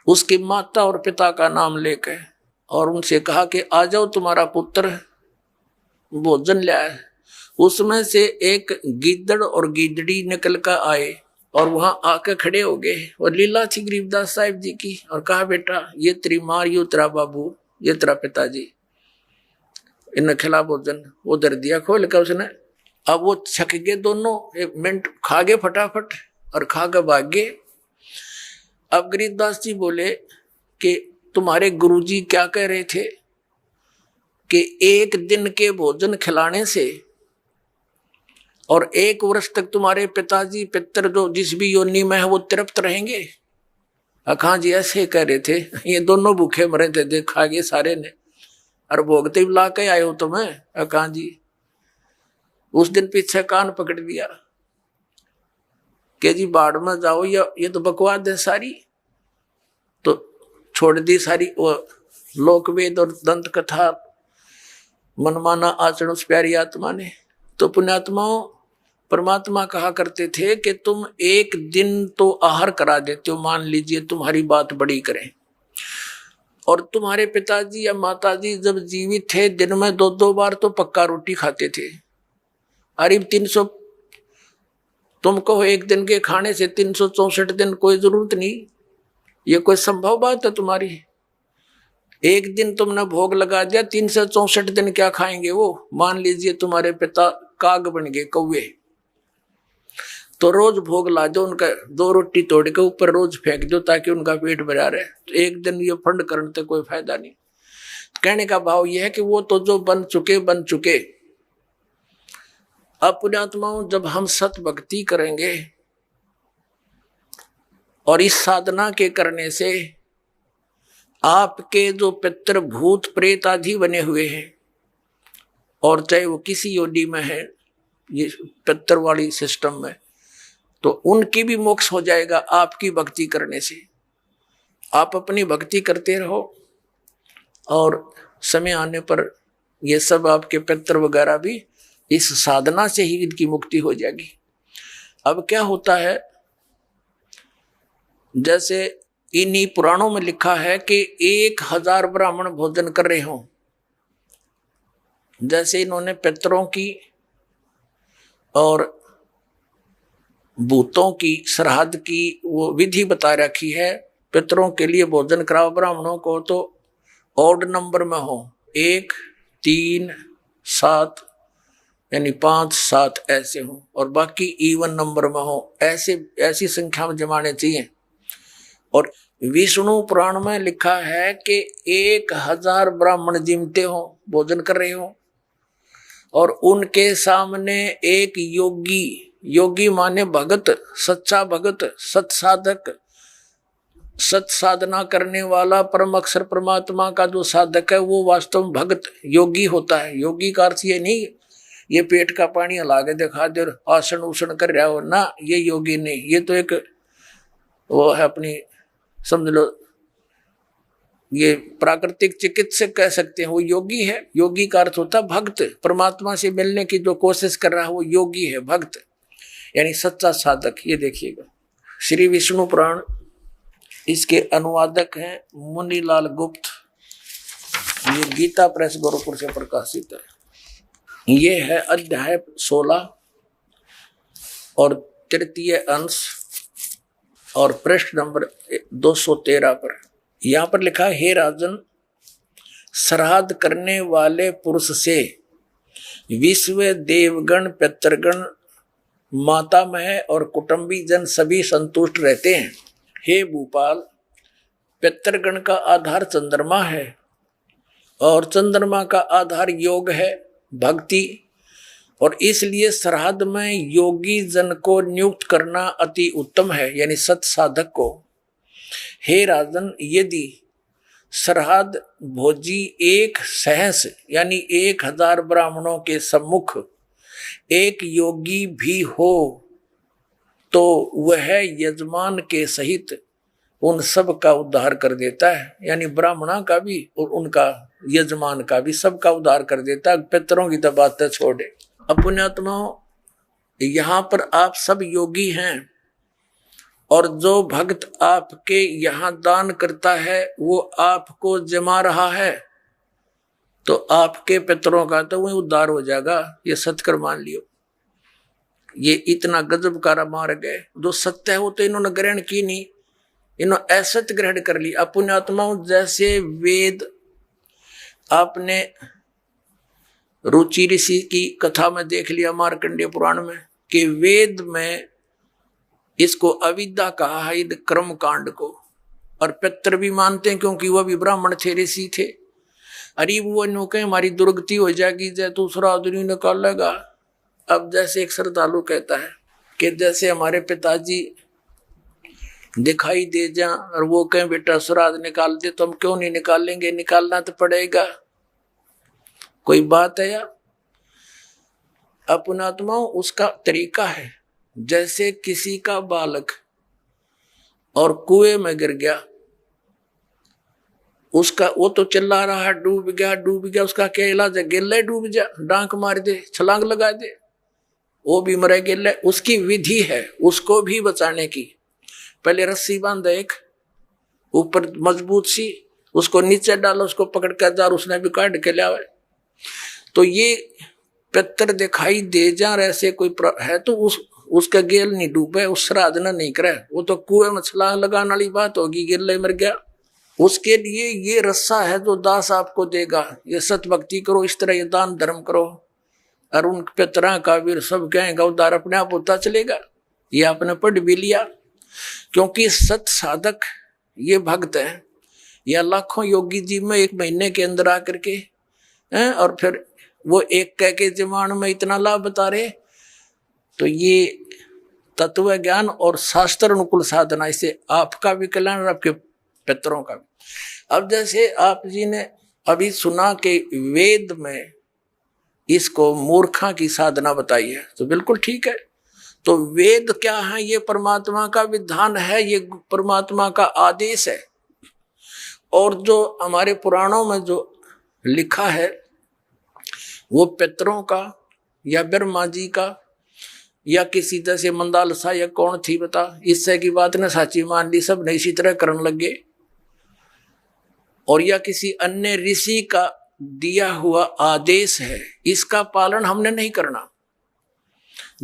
उसकी माता और पिता का नाम लेकर, और उनसे कहा कि आ जाओ तुम्हारा पुत्र भोजन लाया। उसमें से एक गीदड़ और गीदड़ी निकल कर आए और वहां आकर खड़े हो गए, और लीला थी गरीबदास साहिब जी की, और कहा बेटा ये तेरी माँ, ये तेरा बाबू, ये तेरा पिताजी, इन्हें खिला भोजन। वो दर दिया खोल कर उसने। अब वो छक गए दोनों, 1 मिनट खा गए फटाफट और खा कर भाग गए। अब गरीबदास जी बोले कि तुम्हारे गुरुजी क्या कह रहे थे कि 1 दिन के भोजन खिलाने से और 1 वर्ष तक तुम्हारे पिताजी पितर जो जिस भी योनि में है वो तृप्त रहेंगे। अखा जी ऐसे कह रहे थे, ये दोनों भूखे मरे थे, देखा गए सारे ने, और भोगते ला के आए हो तुम्हें। अखा जी उस दिन पीछे कान पकड़ दिया कि जी बाढ़ में जाओ, या ये तो बकवास है सारी, तो छोड़ दी सारी वो लोकवेद और दंत कथा, मनमाना आचरण उस प्यारी आत्मा ने। तो पुण्यात्माओं, परमात्मा कहा करते थे कि तुम 1 दिन तो आहार करा देते हो, मान लीजिए तुम्हारी बात बड़ी करें, और तुम्हारे पिताजी या माताजी जब जीवित थे दिन में 2-2 बार तो पक्का रोटी खाते थे। अरे 300 तुम कहो 1 दिन के खाने से 364 दिन कोई जरूरत नहीं, ये कोई संभव बात है तुम्हारी? 1 दिन तुमने भोग लगा दिया, 364 दिन क्या खाएंगे वो? मान लीजिए तुम्हारे पिता काग बन गए, कौवे, तो रोज भोग ला दो उनका, 2 रोटी तोड़ के ऊपर रोज फेंक दो ताकि उनका पेट भरा रहे। तो 1 दिन ये फंड करने से कोई फायदा नहीं। कहने का भाव यह है कि वो तो जो बन चुके। अब पुण्यात्माओं, जब हम सत भक्ति करेंगे और इस साधना के करने से आपके जो पितर भूत प्रेत आदि बने हुए हैं, और चाहे वो किसी योनि में है, ये पितर वाली सिस्टम में, तो उनकी भी मोक्ष हो जाएगा आपकी भक्ति करने से। आप अपनी भक्ति करते रहो और समय आने पर ये सब आपके पितर वगैरह भी इस साधना से ही इनकी मुक्ति हो जाएगी। अब क्या होता है, जैसे इन्हीं पुराणों में लिखा है कि 1000 ब्राह्मण भोजन कर रहे हों, जैसे इन्होंने पितरों की और भूतों की श्राद्ध की वो विधि बता रखी है। पितरों के लिए भोजन कराओ ब्राह्मणों को तो ऑड नंबर में हो, 1, 3, 7 यानी 5, 7 ऐसे हो, और बाकी इवन नंबर में हो, ऐसी संख्या में जमाने चाहिए। और विष्णु पुराण में लिखा है कि 1000 ब्राह्मण जिमते हो, भोजन कर रहे हो, और उनके सामने एक योगी माने भगत, सच्चा भगत, सत्साधक, सत साधना करने वाला परम अक्षर परमात्मा का जो साधक है वो वास्तव में भगत योगी होता है। योगी का अर्थ ये नहीं ये पेट का पानी हला के दिखा दे आसन उसन कर रहा हो ना, ये योगी नहीं, ये तो एक वो है अपनी समझ लो ये प्राकृतिक चिकित्सक कह सकते हैं, वो योगी है। योगी का अर्थ होता है भक्त, परमात्मा से मिलने की जो कोशिश कर रहा है वो योगी है, भक्त यानी सच्चा साधक। ये देखिएगा श्री विष्णु पुराण, इसके अनुवादक हैं मुनीलाल गुप्त, ये गीता प्रेस गोरखपुर से प्रकाशित है। ये है अध्याय 16 और तृतीय अंश और पृष्ठ नंबर 213 पर। यहाँ पर लिखा है, हे राजन, श्राद्ध करने वाले पुरुष से विश्व देवगण, पितृगण, मातामह और कुटुंबी जन सभी संतुष्ट रहते हैं। हे भूपाल, पितृगण का आधार चंद्रमा है और चंद्रमा का आधार योग है, भक्ति, और इसलिए श्राद्ध में योगी जन को नियुक्त करना अति उत्तम है, यानी सत साधक को। हे राजन, यदि श्राद्ध भोजी एक सहस यानी 1000 ब्राह्मणों के सम्मुख एक योगी भी हो तो वह यजमान के सहित उन सब का उद्धार कर देता है, यानी ब्राह्मणा का भी और उनका यजमान का भी, सबका उद्धार कर देता है। पितरों की तो बात छोड़े। अब पुण्यात्माओं, यहाँ पर आप सब योगी हैं और जो भक्त आपके यहाँ दान करता है वो आपको जमा रहा है, तो आपके पितरों का तो वही उद्धार हो जाएगा। ये सत्कर मान लियो। ये इतना गजब का मार्ग है। जो सत्य है वो तो इन्होंने ग्रहण की नहीं, इन्होंने असत्य ग्रहण कर ली। पुण्यात्माओं, जैसे वेद आपने रुचि ऋषि की कथा में देख लिया मार्कंडेय पुराण में कि वेद में इसको अविद्या कहा है, कर्म कांड को, और पितर भी मानते हैं क्योंकि वह भी ब्राह्मण थे, ऋषि थे। अरे वो नो कहे हमारी दुर्गति हो जाएगी, जय दूसरा आदमी निकालेगा। अब जैसे एक श्रद्धालु कहता है कि जैसे हमारे पिताजी दिखाई दे जा और वो कहें बेटा श्राद्ध निकाल दे, तो हम क्यों नहीं निकालेंगे, निकालना तो पड़ेगा। कोई बात है यार। अपनात्माओं, उसका तरीका है। जैसे किसी का बालक और कुएं में गिर गया, उसका वो तो चिल्ला रहा है डूब गया, उसका क्या इलाज है? गिल्ले डूब जा, डांक मार दे, छलांग लगा दे, वो भी मरे गिल्ले। उसकी विधि है उसको भी बचाने की। पहले रस्सी बांध एक ऊपर मजबूत सी, उसको नीचे डालो, उसको पकड़ कर जा, उसने भी काट के लिया। तो ये पितर दिखाई दे जा ऐसे कोई है तो उसका गेल नहीं डूबे, उस श्राद्ध न नहीं करे, वो तो कुएं में छलांग लगाने वाली बात होगी, गिल्ले मर गया। उसके लिए ये रस्सा है जो दास आपको देगा। ये सत भक्ति करो, इस तरह ये दान धर्म करो, और उन पितरा का वीर सब कहेंगे उद्धार अपने आप होता चलेगा। ये आपने पढ़ भी लिया, क्योंकि सत साधक ये भक्त है। या लाखों योगी जी में एक महीने के अंदर आकर के और फिर वो एक कह के जमान में इतना लाभ बता रहे, तो ये तत्व ज्ञान और शास्त्र अनुकूल साधना, इससे आपका भी कल्याण और आपके पितरों का भी। अब जैसे आप जी ने अभी सुना कि वेद में इसको मूर्खा की साधना बताई है, तो बिल्कुल ठीक है। तो वेद क्या है? ये परमात्मा का विधान है, ये परमात्मा का आदेश है। और जो हमारे पुराणों में जो लिखा है वो पितरों का या ब्रह्मा जी का या किसी तरह से मंदालसा या कौन थी बता, इससे की बात ने साची मान ली, सब ने इसी तरह करने लगे। और या किसी अन्य ऋषि का दिया हुआ आदेश है, इसका पालन हमने नहीं करना।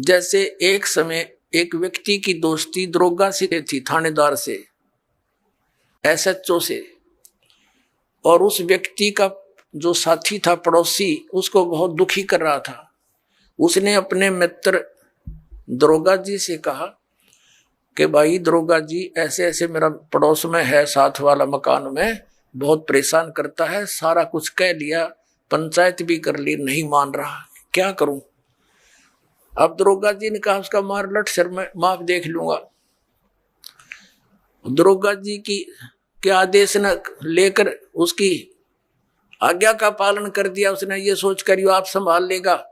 जैसे एक समय एक व्यक्ति की दोस्ती दरोगा से थी, थानेदार से, SHO से, और उस व्यक्ति का जो साथी था पड़ोसी उसको बहुत दुखी कर रहा था। उसने अपने मित्र दरोगा जी से कहा कि भाई दरोगा जी, ऐसे ऐसे मेरा पड़ोस में है, साथ वाला मकान में, बहुत परेशान करता है, सारा कुछ कह लिया, पंचायत भी कर ली, नहीं मान रहा, क्या करूं? अब दरोगा जी ने कहा उसका मार लट सिर में, माफ देख लूंगा। दरोगा जी के आदेश न लेकर उसकी आज्ञा का पालन कर दिया। उसने ये सोच कर आप संभाल लेगा,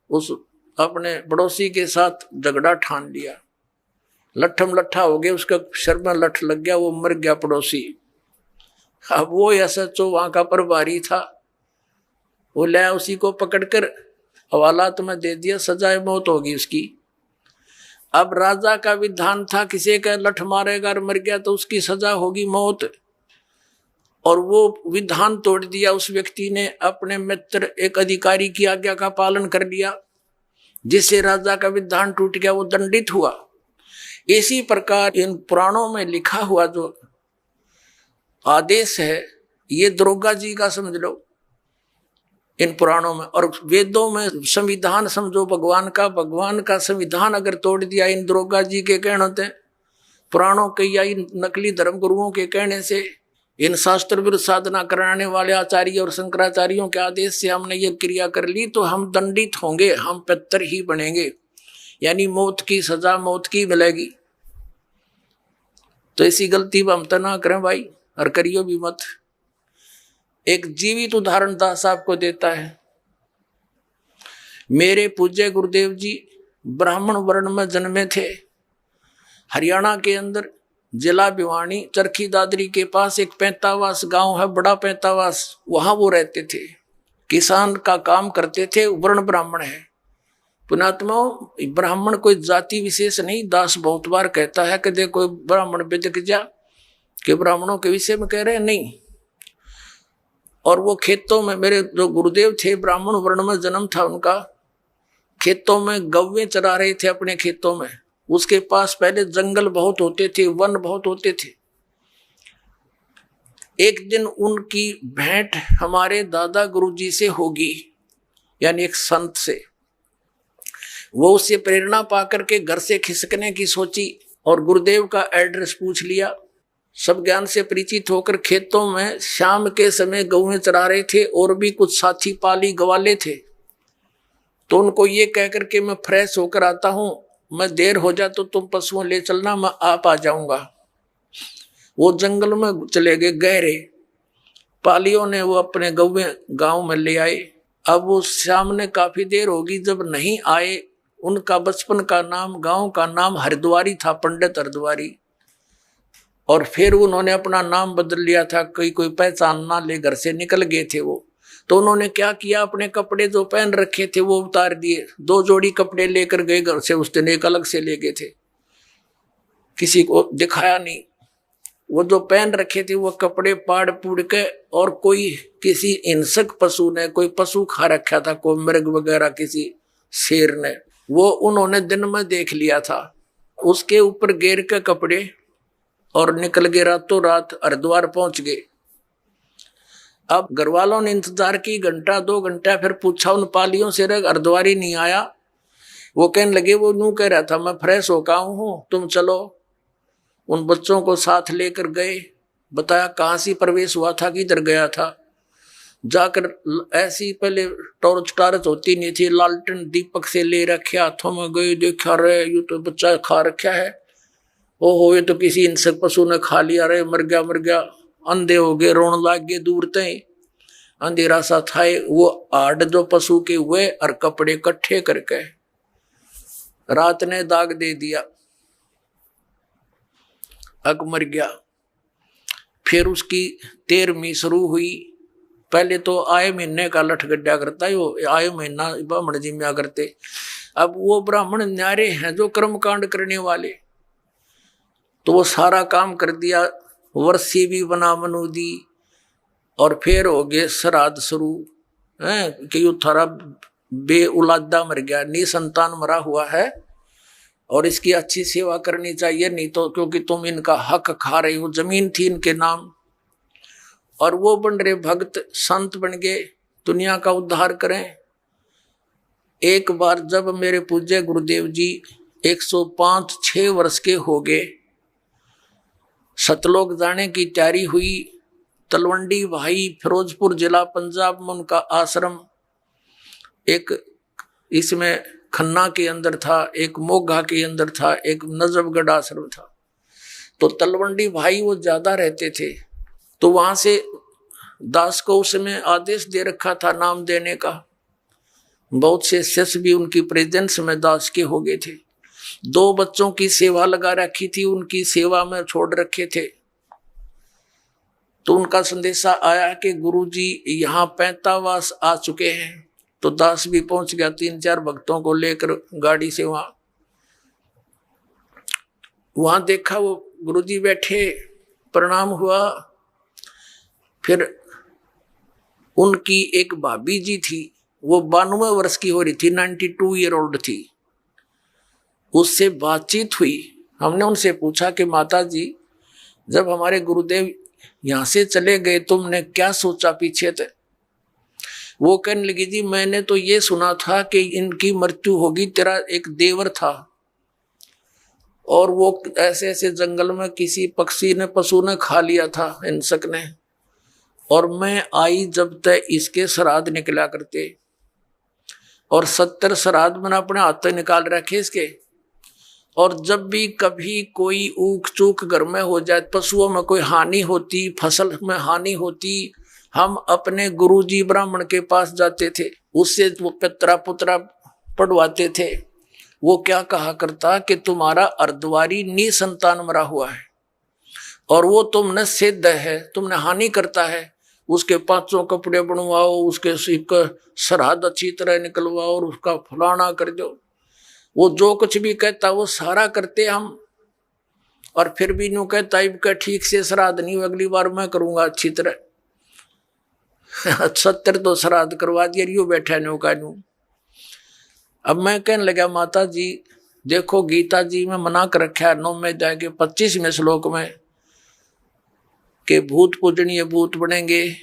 उस अपने पड़ोसी के साथ झगड़ा ठान लिया, लट्ठम लट्ठा हो गया, उसका सिर में लठ लग गया, वो मर गया पड़ोसी। अब वो SHO वहां का प्रभारी था, वो ले उसी को पकड़कर हवालात में दे दिया, सजाए मौत होगी उसकी। अब राजा का विधान था किसी का लठ मारेगा और मर गया तो उसकी सजा होगी मौत, और वो विधान तोड़ दिया उस व्यक्ति ने। अपने मित्र एक अधिकारी की आज्ञा का पालन कर लिया, जिससे राजा का विधान टूट गया, वो दंडित हुआ। इसी प्रकार इन पुराणों में लिखा हुआ जो आदेश है ये दरोगा जी का समझ लो इन पुराणों में। और वेदों में संविधान समझो भगवान का संविधान अगर तोड़ दिया इन दरोगा जी के कहने से, पुराणों के या इन नकली धर्म गुरुओं के कहने से, इन शास्त्र विरुद्ध साधना कराने वाले आचार्य और शंकराचार्यों के आदेश से हमने ये क्रिया कर ली तो हम दंडित होंगे, हम पितर ही बनेंगे, यानी मौत की सजा मौत की मिलेगी। तो ऐसी गलती हम तो ना करें भाई, और करियो भी मत। एक जीवित उदाहरण दास आपको देता है। मेरे पूज्य गुरुदेव जी ब्राह्मण वर्ण में जन्मे थे। हरियाणा के अंदर जिला भिवानी चरखी दादरी के पास एक पैंतावास गांव है, बड़ा पैंतावास, वहां वो रहते थे, किसान का काम करते थे, वर्ण ब्राह्मण है। पुणात्मा ब्राह्मण कोई जाति विशेष नहीं, दास बहुत बार कहता है कि देखो ब्राह्मण बेदक जा के ब्राह्मणों के विषय में कह रहे हैं, नहीं। और वो खेतों में, मेरे जो गुरुदेव थे ब्राह्मण वर्ण में जन्म था उनका, खेतों में गौवें चरा रहे थे अपने खेतों में। उसके पास पहले जंगल बहुत होते थे, वन बहुत होते थे। एक दिन उनकी भेंट हमारे दादा गुरुजी से होगी, यानी एक संत से। वो उससे प्रेरणा पाकर के घर से खिसकने की सोची और गुरुदेव का एड्रेस पूछ लिया। सब ज्ञान से परिचित होकर खेतों में शाम के समय गौएं चरा रहे थे, और भी कुछ साथी पाली गवाले थे। तो उनको ये कहकर के मैं फ्रेश होकर आता हूं, मैं देर हो जा तो तुम पशुओं ले चलना, मैं आप आ जाऊंगा। वो जंगल में चले गए गहरे। पालियों ने वो अपने गौएं गांव में ले आए। अब वो सामने काफी देर होगी, जब नहीं आए, उनका बचपन का नाम, गांव का नाम हरिद्वारी था, पंडित हरिद्वारी। और फिर उन्होंने अपना नाम बदल लिया था, कोई पहचान ना ले, घर से निकल गए थे वो। तो उन्होंने क्या किया, अपने कपड़े जो पहन रखे थे वो उतार दिए, 2 जोड़ी कपड़े लेकर गए घर से, उस दिन एक अलग से ले गए थे, किसी को दिखाया नहीं। वो जो पहन रखे थे वो कपड़े पाड़ पूड़ के, और कोई किसी हिंसक पशु ने, कोई पशु खा रखा था, कोई मृग वगैरह, किसी शेर ने, वो उन्होंने दिन में देख लिया था। उसके ऊपर घेर के कपड़े और निकल गए, रातों रात हरिद्वार पहुंच गए। अब घर वालों ने इंतजार की, घंटा 2 घंटा, फिर पूछा उन पालियों से, हरिद्वारी नहीं आया। वो कहने लगे वो यूं कह रहा था मैं फ्रेश होकर हूं, तुम चलो। उन बच्चों को साथ लेकर गए, बताया कहाँ से प्रवेश हुआ था, किधर गया था। जाकर ऐसी पहले टॉर्च होती नहीं थी, लालटेन दीपक से ले रखे हाथों में गए, देखा रहे ये तो बच्चा खा रखा है, ओहो ये तो किसी हिंसक पशु ने खा लिया, रे मर गया। अंधे हो गए, रोन लाग गए, दूर तय अंधेरा सा था। वो आड़ जो पशु के हुए और कपड़े इकट्ठे करके रात ने दाग दे दिया, अग मर गया। फिर उसकी 13वीं शुरू हुई। पहले तो आए महीने का लठ गड्ढा करता है, वो आए महीना ब्राह्मण जिम्या करते। अब वो ब्राह्मण न्यारे हैं जो कर्म कांड करने वाले, तो वो सारा काम कर दिया। वर्षी भी बना मनु दी, और फिर हो गए श्राद्ध शुरू है कि यो थारा बे औलादा मर गया, निसंतान मरा हुआ है, और इसकी अच्छी सेवा करनी चाहिए, नहीं तो क्योंकि तुम इनका हक खा रही हो। जमीन थी इनके नाम, और वो बन रहे भक्त संत बन गए, दुनिया का उद्धार करें। एक बार जब मेरे पूज्य गुरुदेव जी 105-6 वर्ष के हो गए, सतलोक जाने की तैयारी हुई। तलवंडी भाई फिरोजपुर जिला पंजाब में उनका आश्रम, एक इसमें खन्ना के अंदर था, एक मोगा के अंदर था, एक नजफगढ़ आश्रम था। तो तलवंडी भाई वो ज्यादा रहते थे, तो वहां से दास को उसमें आदेश दे रखा था नाम देने का। बहुत से शिष्य भी उनकी प्रेजेंस में दास के हो गए थे। 2 बच्चों की सेवा लगा रखी थी, उनकी सेवा में छोड़ रखे थे। तो उनका संदेशा आया कि गुरुजी यहाँ पैंतावास आ चुके हैं। तो दास भी पहुंच गया 3-4 भक्तों को लेकर गाड़ी से। वहां देखा वो गुरुजी बैठे, प्रणाम हुआ। फिर उनकी एक भाभी जी थी, वो 92 वर्ष की हो रही थी, 92 ईयर ओल्ड थी। उससे बातचीत हुई। हमने उनसे पूछा कि माता जी, जब हमारे गुरुदेव यहां से चले गए तुमने क्या सोचा पीछे थे? वो कहने लगी, जी मैंने तो ये सुना था कि इनकी मृत्यु होगी। तेरा एक देवर था, और वो ऐसे ऐसे जंगल में किसी पक्षी ने, पशु ने खा लिया था, हिंसक ने, और मैं आई जब तक इसके श्राद्ध निकला करते, और 70 श्राद्ध मैंने अपने हाथ निकाल रखे इसके। और जब भी कभी कोई ऊक चूक घर में हो जाए, पशुओं में कोई हानि होती, फसल में हानि होती, हम अपने गुरुजी ब्राह्मण के पास जाते थे, उससे वो पितरा पुत्रा पढ़वाते थे। वो क्या कहा करता कि तुम्हारा अर्धवारी निसंतान मरा हुआ है, और वो तुमने सिद्ध है, तुमने हानि करता है, उसके 5 कपड़े बनवाओ, उसके श्राद्ध अच्छी तरह निकलवाओ, और उसका फलाना कर दो। वो जो कुछ भी कहता वो सारा करते हम, और फिर भी न्यू कहता है ठीक से श्राद्ध नहीं, अगली बार मैं करूंगा अच्छी तरह। 70 तो श्राद्ध करवा दिया, रियो बैठा न्यू का न्यू। अब मैं कहने लगा, माता जी देखो गीता जी में मना कर रखा है 9वें अध्याय के 25वें श्लोक में कि भूत पूजनीय भूत बनेंगे,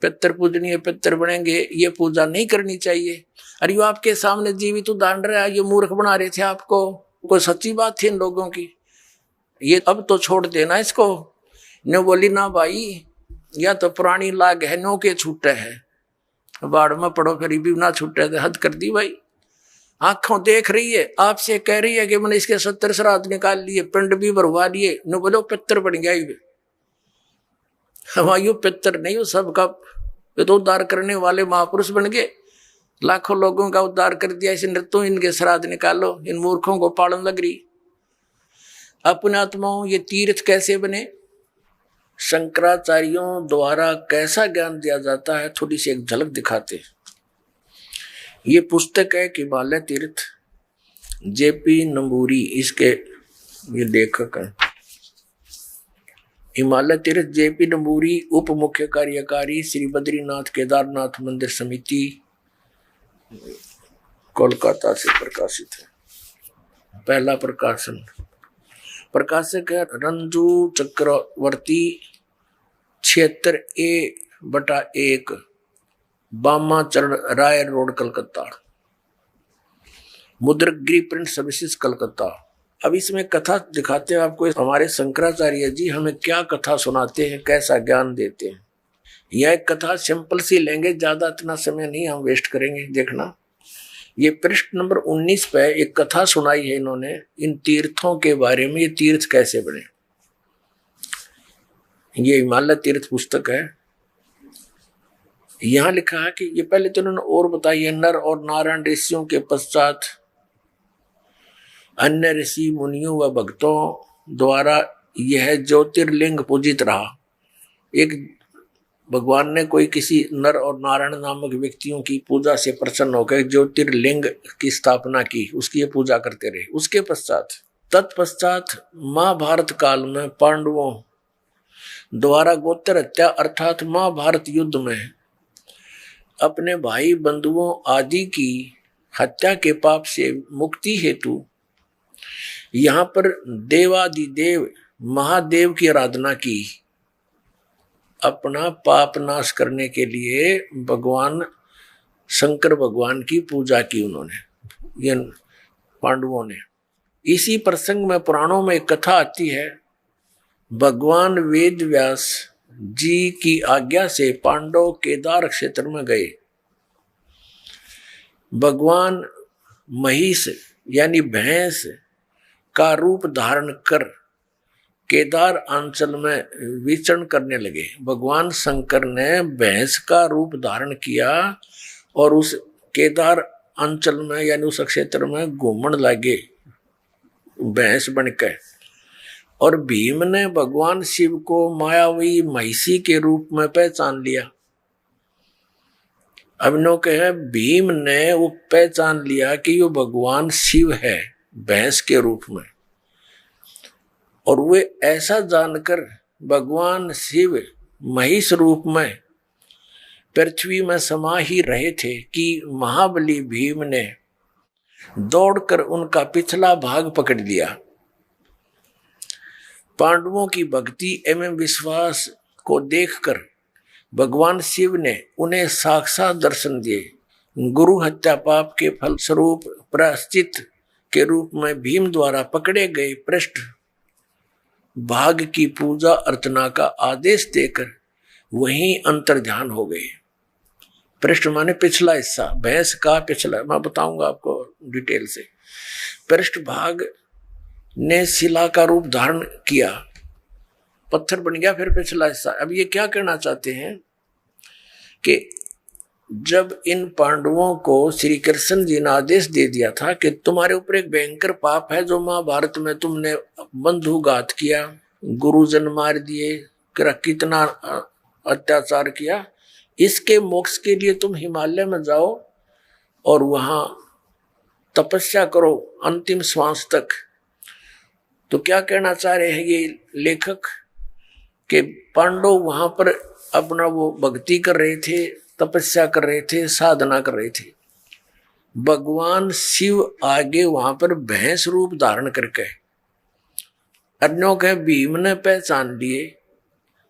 पितर पूजनीय पितर बनेंगे, ये पूजा नहीं करनी चाहिए। अरे वो आपके सामने जीवित उदाहरण रहा, ये मूर्ख बना रहे थे आपको। कोई सच्ची बात थी इन लोगों की, ये अब तो छोड़ देना इसको। ने बोली ना भाई, या तो पुरानी लाग है, नो के छूटे है, बाढ़ में पड़ो फिर भी ना छूटे, हद कर दी भाई। आंखों देख रही है, आपसे कह रही है कि मैंने इसके 70 श्राद्ध निकाल लिए, पिंड भी भरवा लिए, न बोलो पितर बन गया। हमारे पितर नहीं, वो सबका तो उद्धार करने वाले महापुरुष बन गए, लाखों लोगों का उद्धार कर दिया। इस नृत्यों इनके श्राद्ध निकालो, इन मूर्खों को पालन लग रही। अपने आत्माओं ये तीर्थ कैसे बने, शंकराचार्यों द्वारा कैसा ज्ञान दिया जाता है, थोड़ी सी एक झलक दिखाते। ये पुस्तक है हिमालय तीर्थ, जेपी नंबूरी इसके ये लेखक हैं। हिमालय तीर्थ जेपी नंबूरी उप मुख्य कार्यकारी श्री बद्रीनाथ केदारनाथ मंदिर समिति, कोलकाता से प्रकाशित है। पहला प्रकाशन, प्रकाशक है रंजू चक्रवर्ती, 76A/1 Bama Charan Roy road Calcutta, Mudragiri print services Calcutta. अब इसमें कथा दिखाते हैं आपको, हमारे शंकराचार्य जी हमें क्या कथा सुनाते हैं, कैसा ज्ञान देते हैं। यह एक कथा सिंपल सी लेंगे, ज्यादा इतना समय नहीं हम वेस्ट करेंगे। देखना, ये पृष्ठ नंबर 19 पे एक कथा सुनाई है इन्होंने इन तीर्थों के बारे में, ये तीर्थ कैसे बने। ये हिमालय तीर्थ पुस्तक है। यहां लिखा है कि ये पहले तो इन्होंने और बताई है, नर और नारायण ऋषियों के पश्चात अन्य ऋषि मुनियों व भक्तों द्वारा यह ज्योतिर्लिंग पूजित रहा। एक भगवान ने कोई किसी नर और नारायण नामक व्यक्तियों की पूजा से प्रसन्न होकर ज्योतिर्लिंग की स्थापना की, उसकी ये पूजा करते रहे। उसके तत्पश्चात महाभारत काल में पांडवों द्वारा गोत्र हत्या अर्थात महाभारत युद्ध में अपने भाई बंधुओं आदि की हत्या के पाप से मुक्ति हेतु यहाँ पर देवादिदेव महादेव की आराधना की। अपना पाप नाश करने के लिए भगवान शंकर भगवान की पूजा की उन्होंने, ये पांडवों ने। इसी प्रसंग में पुराणों में एक कथा आती है। भगवान वेद व्यास जी की आज्ञा से पांडव केदार क्षेत्र में गए। भगवान महिष यानी भैंस का रूप धारण कर केदार अंचल में विचरण करने लगे। भगवान शंकर ने भैंस का रूप धारण किया और उस केदार अंचल में यानी उस क्षेत्र में घूमने लगे भैंस बनकर। और भीम ने भगवान शिव को मायावी महिषी के रूप में पहचान लिया। अब नो कहे भीम ने वो पहचान लिया कि यो भगवान शिव है भैंस के रूप में, और वे ऐसा जानकर भगवान शिव महिष रूप में पृथ्वी में समा ही रहे थे कि महाबली भीम ने दौड़कर उनका पिछला भाग पकड़ लिया। पांडवों की भक्ति एवं विश्वास को देखकर भगवान शिव ने उन्हें साक्षात दर्शन दिए। गुरु हत्या पाप के फल स्वरूप प्रायश्चित के रूप में भीम द्वारा पकड़े गए पृष्ठ भाग की पूजा अर्चना का आदेश देकर वहीं अंतर्ध्यान हो गए। पृष्ठ माने पिछला हिस्सा, भैंस का पिछला, मैं बताऊंगा आपको डिटेल से। पृष्ठ भाग ने शिला का रूप धारण किया, पत्थर बन गया फिर पिछला हिस्सा। अब ये क्या कहना चाहते हैं कि जब इन पांडवों को श्री कृष्ण जी ने आदेश दे दिया था कि तुम्हारे ऊपर एक भयंकर पाप है, जो महाभारत में तुमने बंधुघात किया, गुरुजन मार दिए, कितना अत्याचार किया, इसके मोक्ष के लिए तुम हिमालय में जाओ और वहां तपस्या करो अंतिम श्वास तक। तो क्या कहना चाह रहे हैं ये लेखक कि पांडव वहां पर अपना वो भक्ति कर रहे थे, तपस्या कर रहे थे, साधना कर रहे थे। भगवान शिव आगे वहां पर भैंस रूप धारण करके अन्यों के भीम ने पहचान लिए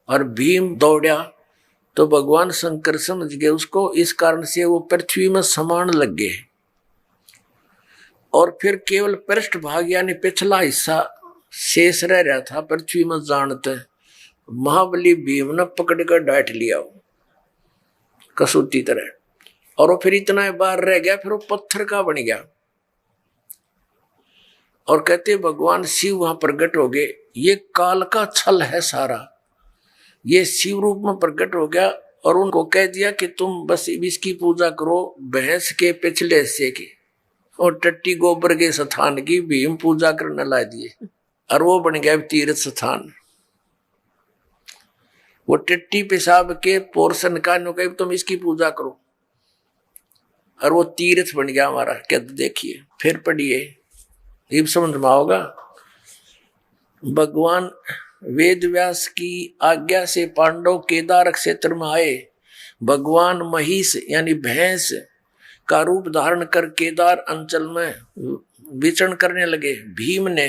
और भीम दौड़ा तो भगवान शंकर समझ गए उसको, इस कारण से वो पृथ्वी में समान लग गए और फिर केवल पृष्ठ भाग यानी पिछला हिस्सा शेष रह रहा था पृथ्वी में। जानते महाबली भीम ने पकड़ कर डांट लिया कसूती तरह, और वो फिर इतना बार रह गया, फिर वो पत्थर का बन गया। और कहते भगवान शिव वहां प्रकट हो गए। ये काल का छल है सारा, ये शिव रूप में प्रकट हो गया और उनको कह दिया कि तुम बस इसकी पूजा करो भैंस के पिछले हिस्से की, और टट्टी गोबर के स्थान की भीम पूजा करने ला दिए और वो बन गया तीर्थ स्थान। वो टट्टी पेशाब के पोर्शन का कहे तुम इसकी पूजा करो और वो तीर्थ बन गया हमारा। क्या देखिए फिर पढ़िए, ये समझ में आओगा। भगवान वेद व्यास की आज्ञा से पांडव केदार क्षेत्र में आए। भगवान महिष यानी भैंस का रूप धारण कर केदार अंचल में विचरण करने लगे। भीम ने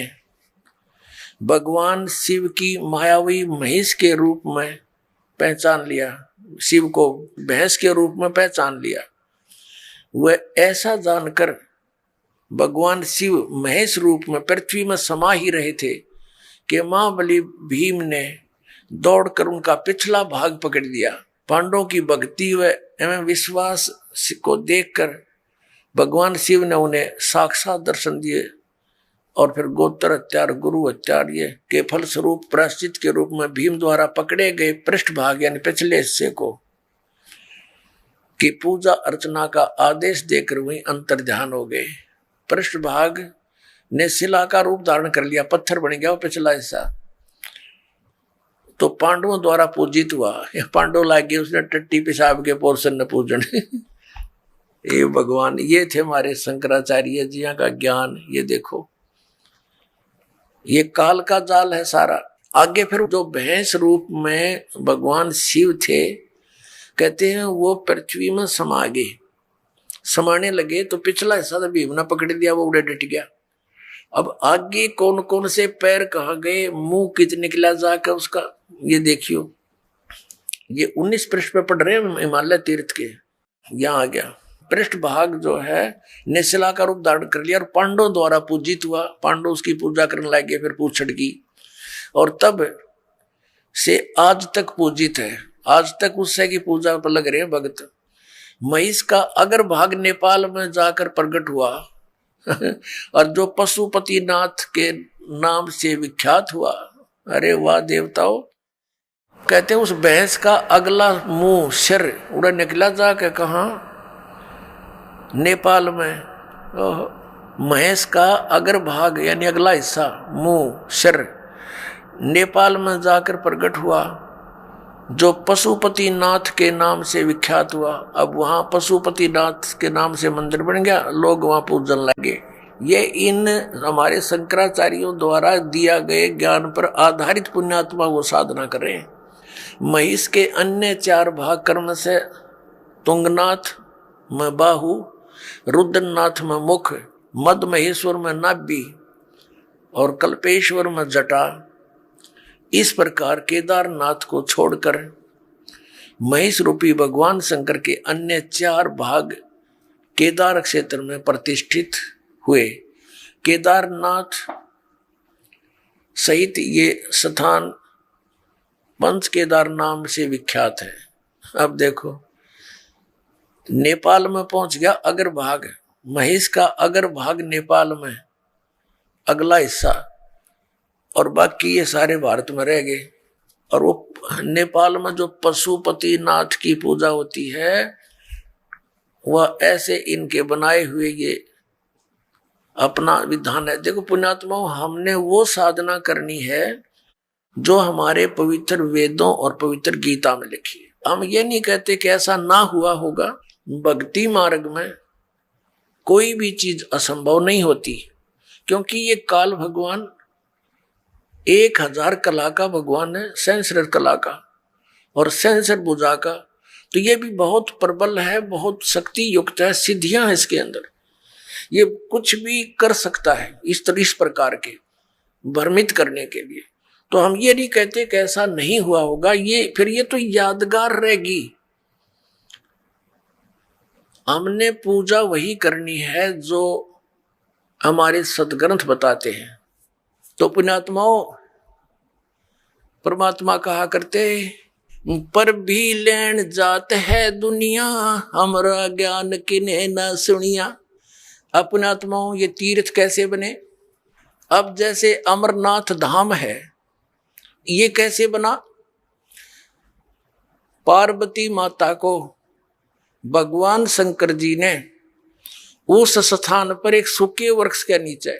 भगवान शिव की मायावी महिष के रूप में पहचान लिया, शिव को भैंस के रूप में पहचान लिया। वह ऐसा जानकर भगवान शिव महेश रूप में पृथ्वी में समा ही रहे थे कि महाबली भीम ने दौड़कर उनका पिछला भाग पकड़ लिया। पांडवों की भक्ति व एवं विश्वास को देखकर भगवान शिव ने उन्हें साक्षात दर्शन दिए और फिर गोत्र हत्यार गुरु हत्यार ये के फल स्वरूप प्रायश्चित के रूप में भीम द्वारा पकड़े गए पृष्ठ भाग यानी पिछले हिस्से को की पूजा अर्चना का आदेश देकर वही अंतर्ध्यान हो गए। पृष्ठ भाग ने शिला का रूप धारण कर लिया, पत्थर बन गया वो पिछला हिस्सा, तो पांडवों द्वारा पूजित हुआ। पांडव लागे उसने टट्टी पेशाब के पोर्शन ने पूजन। ये भगवान, ये थे हमारे शंकराचार्य जी का ज्ञान। ये देखो, ये काल का जाल है सारा। आगे फिर जो भैंस रूप में भगवान शिव थे, कहते हैं वो पृथ्वी में समा गए, समाने लगे तो पिछला हिस्सा तो भीम ने पकड़ लिया, वो उड़े डट गया। अब आगे कौन कौन से पैर कहाँ गए, मुंह कित निकला जाकर उसका, ये देखियो। ये 19 पृष्ठ पे पढ़ रहे हैं हिमालय तीर्थ के। यहाँ आ गया पृष्ठ भाग जो है, निशिला का रूप धारण कर लिया और पांडवों द्वारा पूजित हुआ। पांडव उसकी पूजा करने लगे, फिर पूछ की, और तब से आज तक पूजित है। आज तक उससे की पूजा पर लग रहे हैं भक्त। महिष का अगर भाग नेपाल में जाकर प्रकट हुआ और जो पशुपति नाथ के नाम से विख्यात हुआ। अरे वाह देवताओं, कहते हैं उस भैंस का अगला मुंह सिर उड़ा निकला जाके कहा, नेपाल में। महेश का अगर भाग यानी अगला हिस्सा, मुंह सिर, नेपाल में जाकर प्रकट हुआ, जो पशुपति नाथ के नाम से विख्यात हुआ। अब वहां पशुपति नाथ के नाम से मंदिर बन गया, लोग वहां पूजन लगे। ये इन हमारे शंकराचार्यों द्वारा दिया गए ज्ञान पर आधारित पुण्यात्मा वो साधना कर रहे हैं। महिष के अन्य 4 भाग कर्म से तुंगनाथ में बाहु, रुद्रनाथ में मुख, मद महेश्वर में नाभि और कल्पेश्वर में जटा। इस प्रकार केदारनाथ को छोड़कर महिष रूपी भगवान शंकर के अन्य 4 भाग केदार क्षेत्र में प्रतिष्ठित हुए। केदारनाथ सहित ये स्थान पंच केदार नाम से विख्यात है। अब देखो, नेपाल में पहुंच गया अग्रभाग, महिष का अग्रभाग नेपाल में अगला हिस्सा, और बाकी ये सारे भारत में रह गए। और वो नेपाल में जो पशुपति नाथ की पूजा होती है, वह ऐसे इनके बनाए हुए ये अपना विधान है। देखो पुण्यात्माओं, हमने वो साधना करनी है जो हमारे पवित्र वेदों और पवित्र गीता में लिखी है। हम ये नहीं कहते कि ऐसा ना हुआ होगा। भक्ति मार्ग में कोई भी चीज असंभव नहीं होती, क्योंकि ये काल भगवान 1000 कला का भगवान है, सहस्र कला का और सहस्र भुजा का। तो ये भी बहुत प्रबल है, बहुत शक्ति युक्त है, सिद्धियां हैं इसके अंदर। ये कुछ भी कर सकता है इस प्रकार के भ्रमित करने के लिए। तो हम ये नहीं कहते कि ऐसा नहीं हुआ होगा, ये फिर ये तो यादगार रहेगी। हमने पूजा वही करनी है जो हमारे सदग्रंथ बताते हैं। तो पुण्यात्माओं, परमात्मा कहा करते, पर भी लेन जात है दुनिया, हमरा ज्ञान किने न सुनिया। अब पुण्यात्माओं, ये तीर्थ कैसे बने? अब जैसे अमरनाथ धाम है, ये कैसे बना? पार्वती माता को भगवान शंकर जी ने उस स्थान पर एक सूखे वृक्ष के नीचे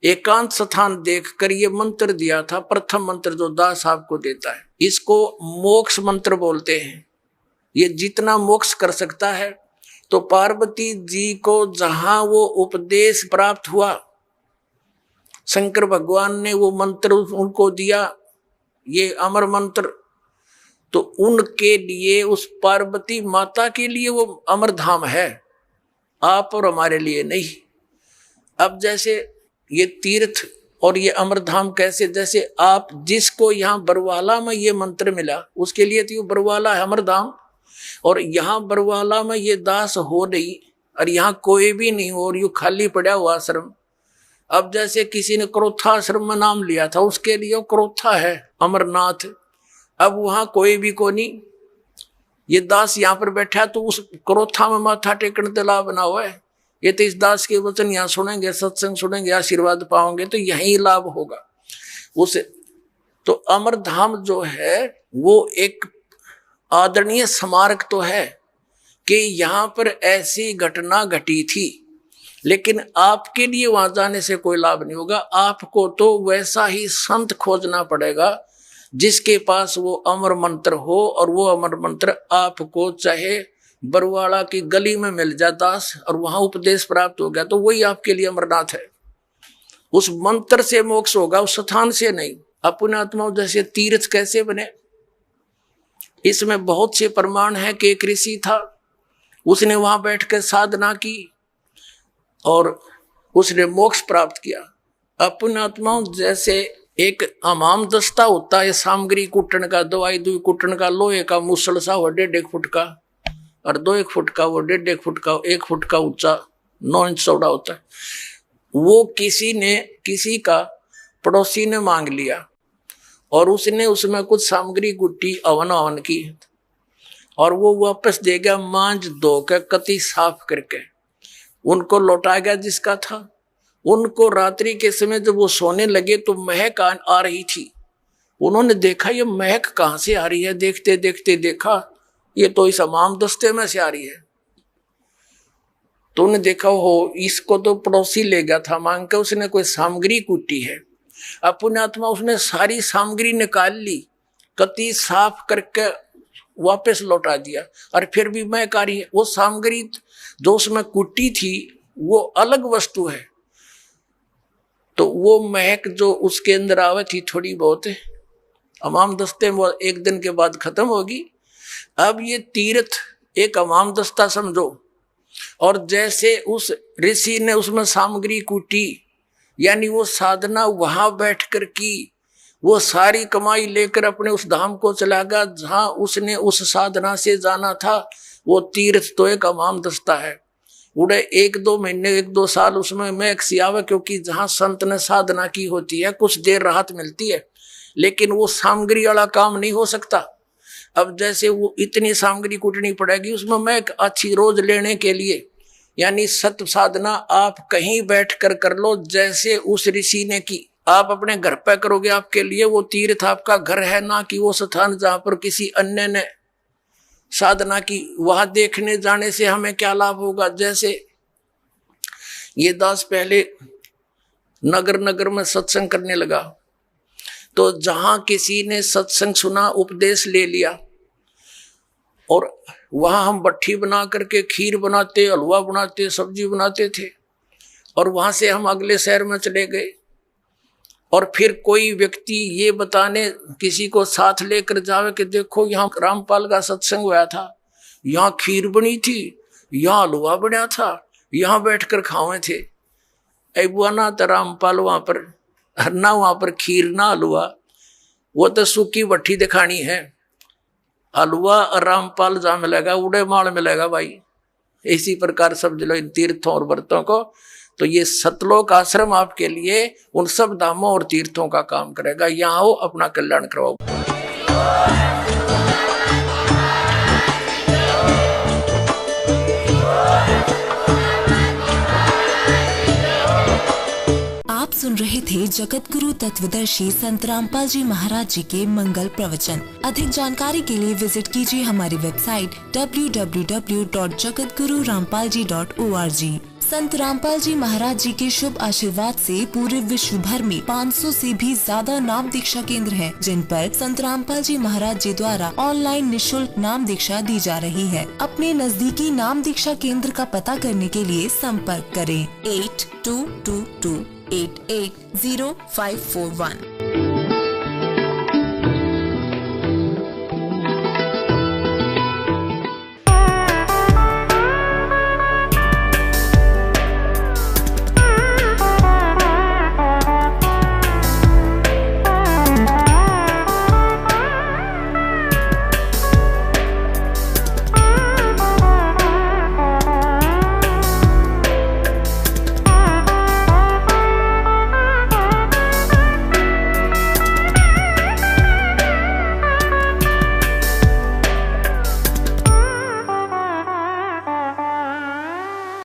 एकांत स्थान देखकर ये मंत्र दिया था। प्रथम मंत्र जो दास आपको देता है, इसको मोक्ष मंत्र बोलते हैं। ये जितना मोक्ष कर सकता है। तो पार्वती जी को जहां वो उपदेश प्राप्त हुआ, शंकर भगवान ने वो मंत्र उनको दिया, ये अमर मंत्र। तो उनके लिए, उस पार्वती माता के लिए वो अमर धाम है, आप और हमारे लिए नहीं। अब जैसे ये तीर्थ और ये अमर धाम कैसे, जैसे आप जिसको यहाँ बरवाला में ये मंत्र मिला, उसके लिए तो ये बरवाला है अमर धाम, और यहाँ बरवाला में ये दास हो नहीं, और यहाँ कोई भी नहीं हो, और यू खाली पड़ा हुआ आश्रम। अब जैसे किसी ने क्रोथा आश्रम में नाम लिया था, उसके लिए क्रोथा है अमरनाथ। अब वहां कोई भी को नहीं, ये दास यहाँ पर बैठा तो उस क्रोथा में माथा टेकने तला बना हुआ है। ये तो इस दास के वचन यहाँ सुनेंगे, सत्संग सुनेंगे, आशीर्वाद पाओगे तो यही लाभ होगा उसे। तो अमर धाम जो है वो एक आदरणीय स्मारक तो है कि यहाँ पर ऐसी घटना घटी थी लेकिन आपके लिए वहां जाने से कोई लाभ नहीं होगा। आपको तो वैसा ही संत खोजना पड़ेगा जिसके पास वो अमर मंत्र हो, और वो अमर मंत्र आपको चाहे बरवाड़ा की गली में मिल जाए दास, और वहां उपदेश प्राप्त हो गया तो वही आपके लिए अमरनाथ है। उस मंत्र से मोक्ष होगा, उस स्थान से नहीं। अपने आत्मा जैसे तीर्थ कैसे बने, इसमें बहुत से प्रमाण है कि एक ऋषि था, उसने वहां बैठकर साधना की और उसने मोक्ष प्राप्त किया। अपने आत्मा जैसे एक हमाम दस्ता होता है सामग्री कुटन का, दवाई दुई कुटन का, लोहे का मुसल सा वो 1.5 फुट का, और 2 फुट का, वो 1.5 फुट का, 1 फुट का ऊंचा, 9 इंच चौड़ा होता है। वो किसी का पड़ोसी ने मांग लिया और उसने उसमें कुछ सामग्री गुट्टी अवन की, और वो वापस दे गया मांझ धो के कति साफ करके, उनको लौटा गया जिसका था। उनको रात्रि के समय जब वो सोने लगे तो महक आ रही थी। उन्होंने देखा ये महक कहाँ से आ रही है, देखते देखते देखा ये तो इस हमाम दस्ते में से आ रही है। तो उन्हें देखा हो इसको तो पड़ोसी ले गया था मांग के, उसने कोई सामग्री कूटी है। अपने आत्मा उसने सारी सामग्री निकाल ली, कति साफ करके वापस लौटा दिया, और फिर भी महक आ रही है। वो सामग्री जो उसमें कुटी थी वो अलग वस्तु है, तो वो महक जो उसके अंदर आवे थी थोड़ी बहुत अमाम दस्ते में 1 दिन के बाद खत्म होगी। अब ये तीर्थ एक अमाम दस्ता समझो, और जैसे उस ऋषि ने उसमें सामग्री कूटी, यानी वो साधना वहां बैठकर की, वो सारी कमाई लेकर अपने उस धाम को चला गया जहां उसने उस साधना से जाना था। वो तीर्थ तो एक अमाम दस्ता है। उड़े 1-2 महीने 1-2 साल उसमें महक सी आवे, क्योंकि जहां संत ने साधना की होती है कुछ देर राहत मिलती है, लेकिन वो सामग्री वाला काम नहीं हो सकता। अब जैसे वो इतनी सामग्री कूटनी पड़ेगी उसमें महक अच्छी रोज लेने के लिए, यानी सत्य साधना आप कहीं बैठकर कर लो जैसे उस ऋषि ने की। आप अपने घर पे करोगे आपके लिए वो तीर्थ आपका घर है, ना कि वो स्थान जहां पर किसी अन्य ने साधना की। वहां देखने जाने से हमें क्या लाभ होगा। जैसे ये दास पहले नगर नगर में सत्संग करने लगा, तो जहां किसी ने सत्संग सुना, उपदेश ले लिया, और वहां हम भट्ठी बना करके खीर बनाते, हलवा बनाते, सब्जी बनाते थे, और वहां से हम अगले शहर में चले गए, और फिर कोई व्यक्ति ये बताने किसी को साथ लेकर जावे कि देखो यहाँ रामपाल का सत्संग हुआ था, यहाँ खीर बनी थी, यहाँ हलवा बना था, यहाँ बैठकर खावे थे। बुआ ना तो रामपाल वहां पर ना, वहां पर खीर ना हलवा, वो तो सूखी भट्ठी दिखानी है। हलवा और रामपाल जहाँ मिलेगा उड़े माल मिलेगा भाई। इसी प्रकार समझ लो इन तीर्थों और व्रतों को। तो ये सतलोक आश्रम आपके लिए उन सब धामों और तीर्थों का काम करेगा। यहाँ आओ, अपना कल्याण करवाओ। आप सुन रहे थे जगत गुरु तत्वदर्शी संत रामपाल जी महाराज जी के मंगल प्रवचन। अधिक जानकारी के लिए विजिट कीजिए हमारी वेबसाइट www.jagatgururampalji.org। संत रामपाल जी महाराज जी के शुभ आशीर्वाद से पूरे विश्व भर में 500 से भी ज्यादा नाम दीक्षा केंद्र हैं, जिन पर संत रामपाल जी महाराज जी द्वारा ऑनलाइन निशुल्क नाम दीक्षा दी जा रही है। अपने नजदीकी नाम दीक्षा केंद्र का पता करने के लिए संपर्क करें 8222880541।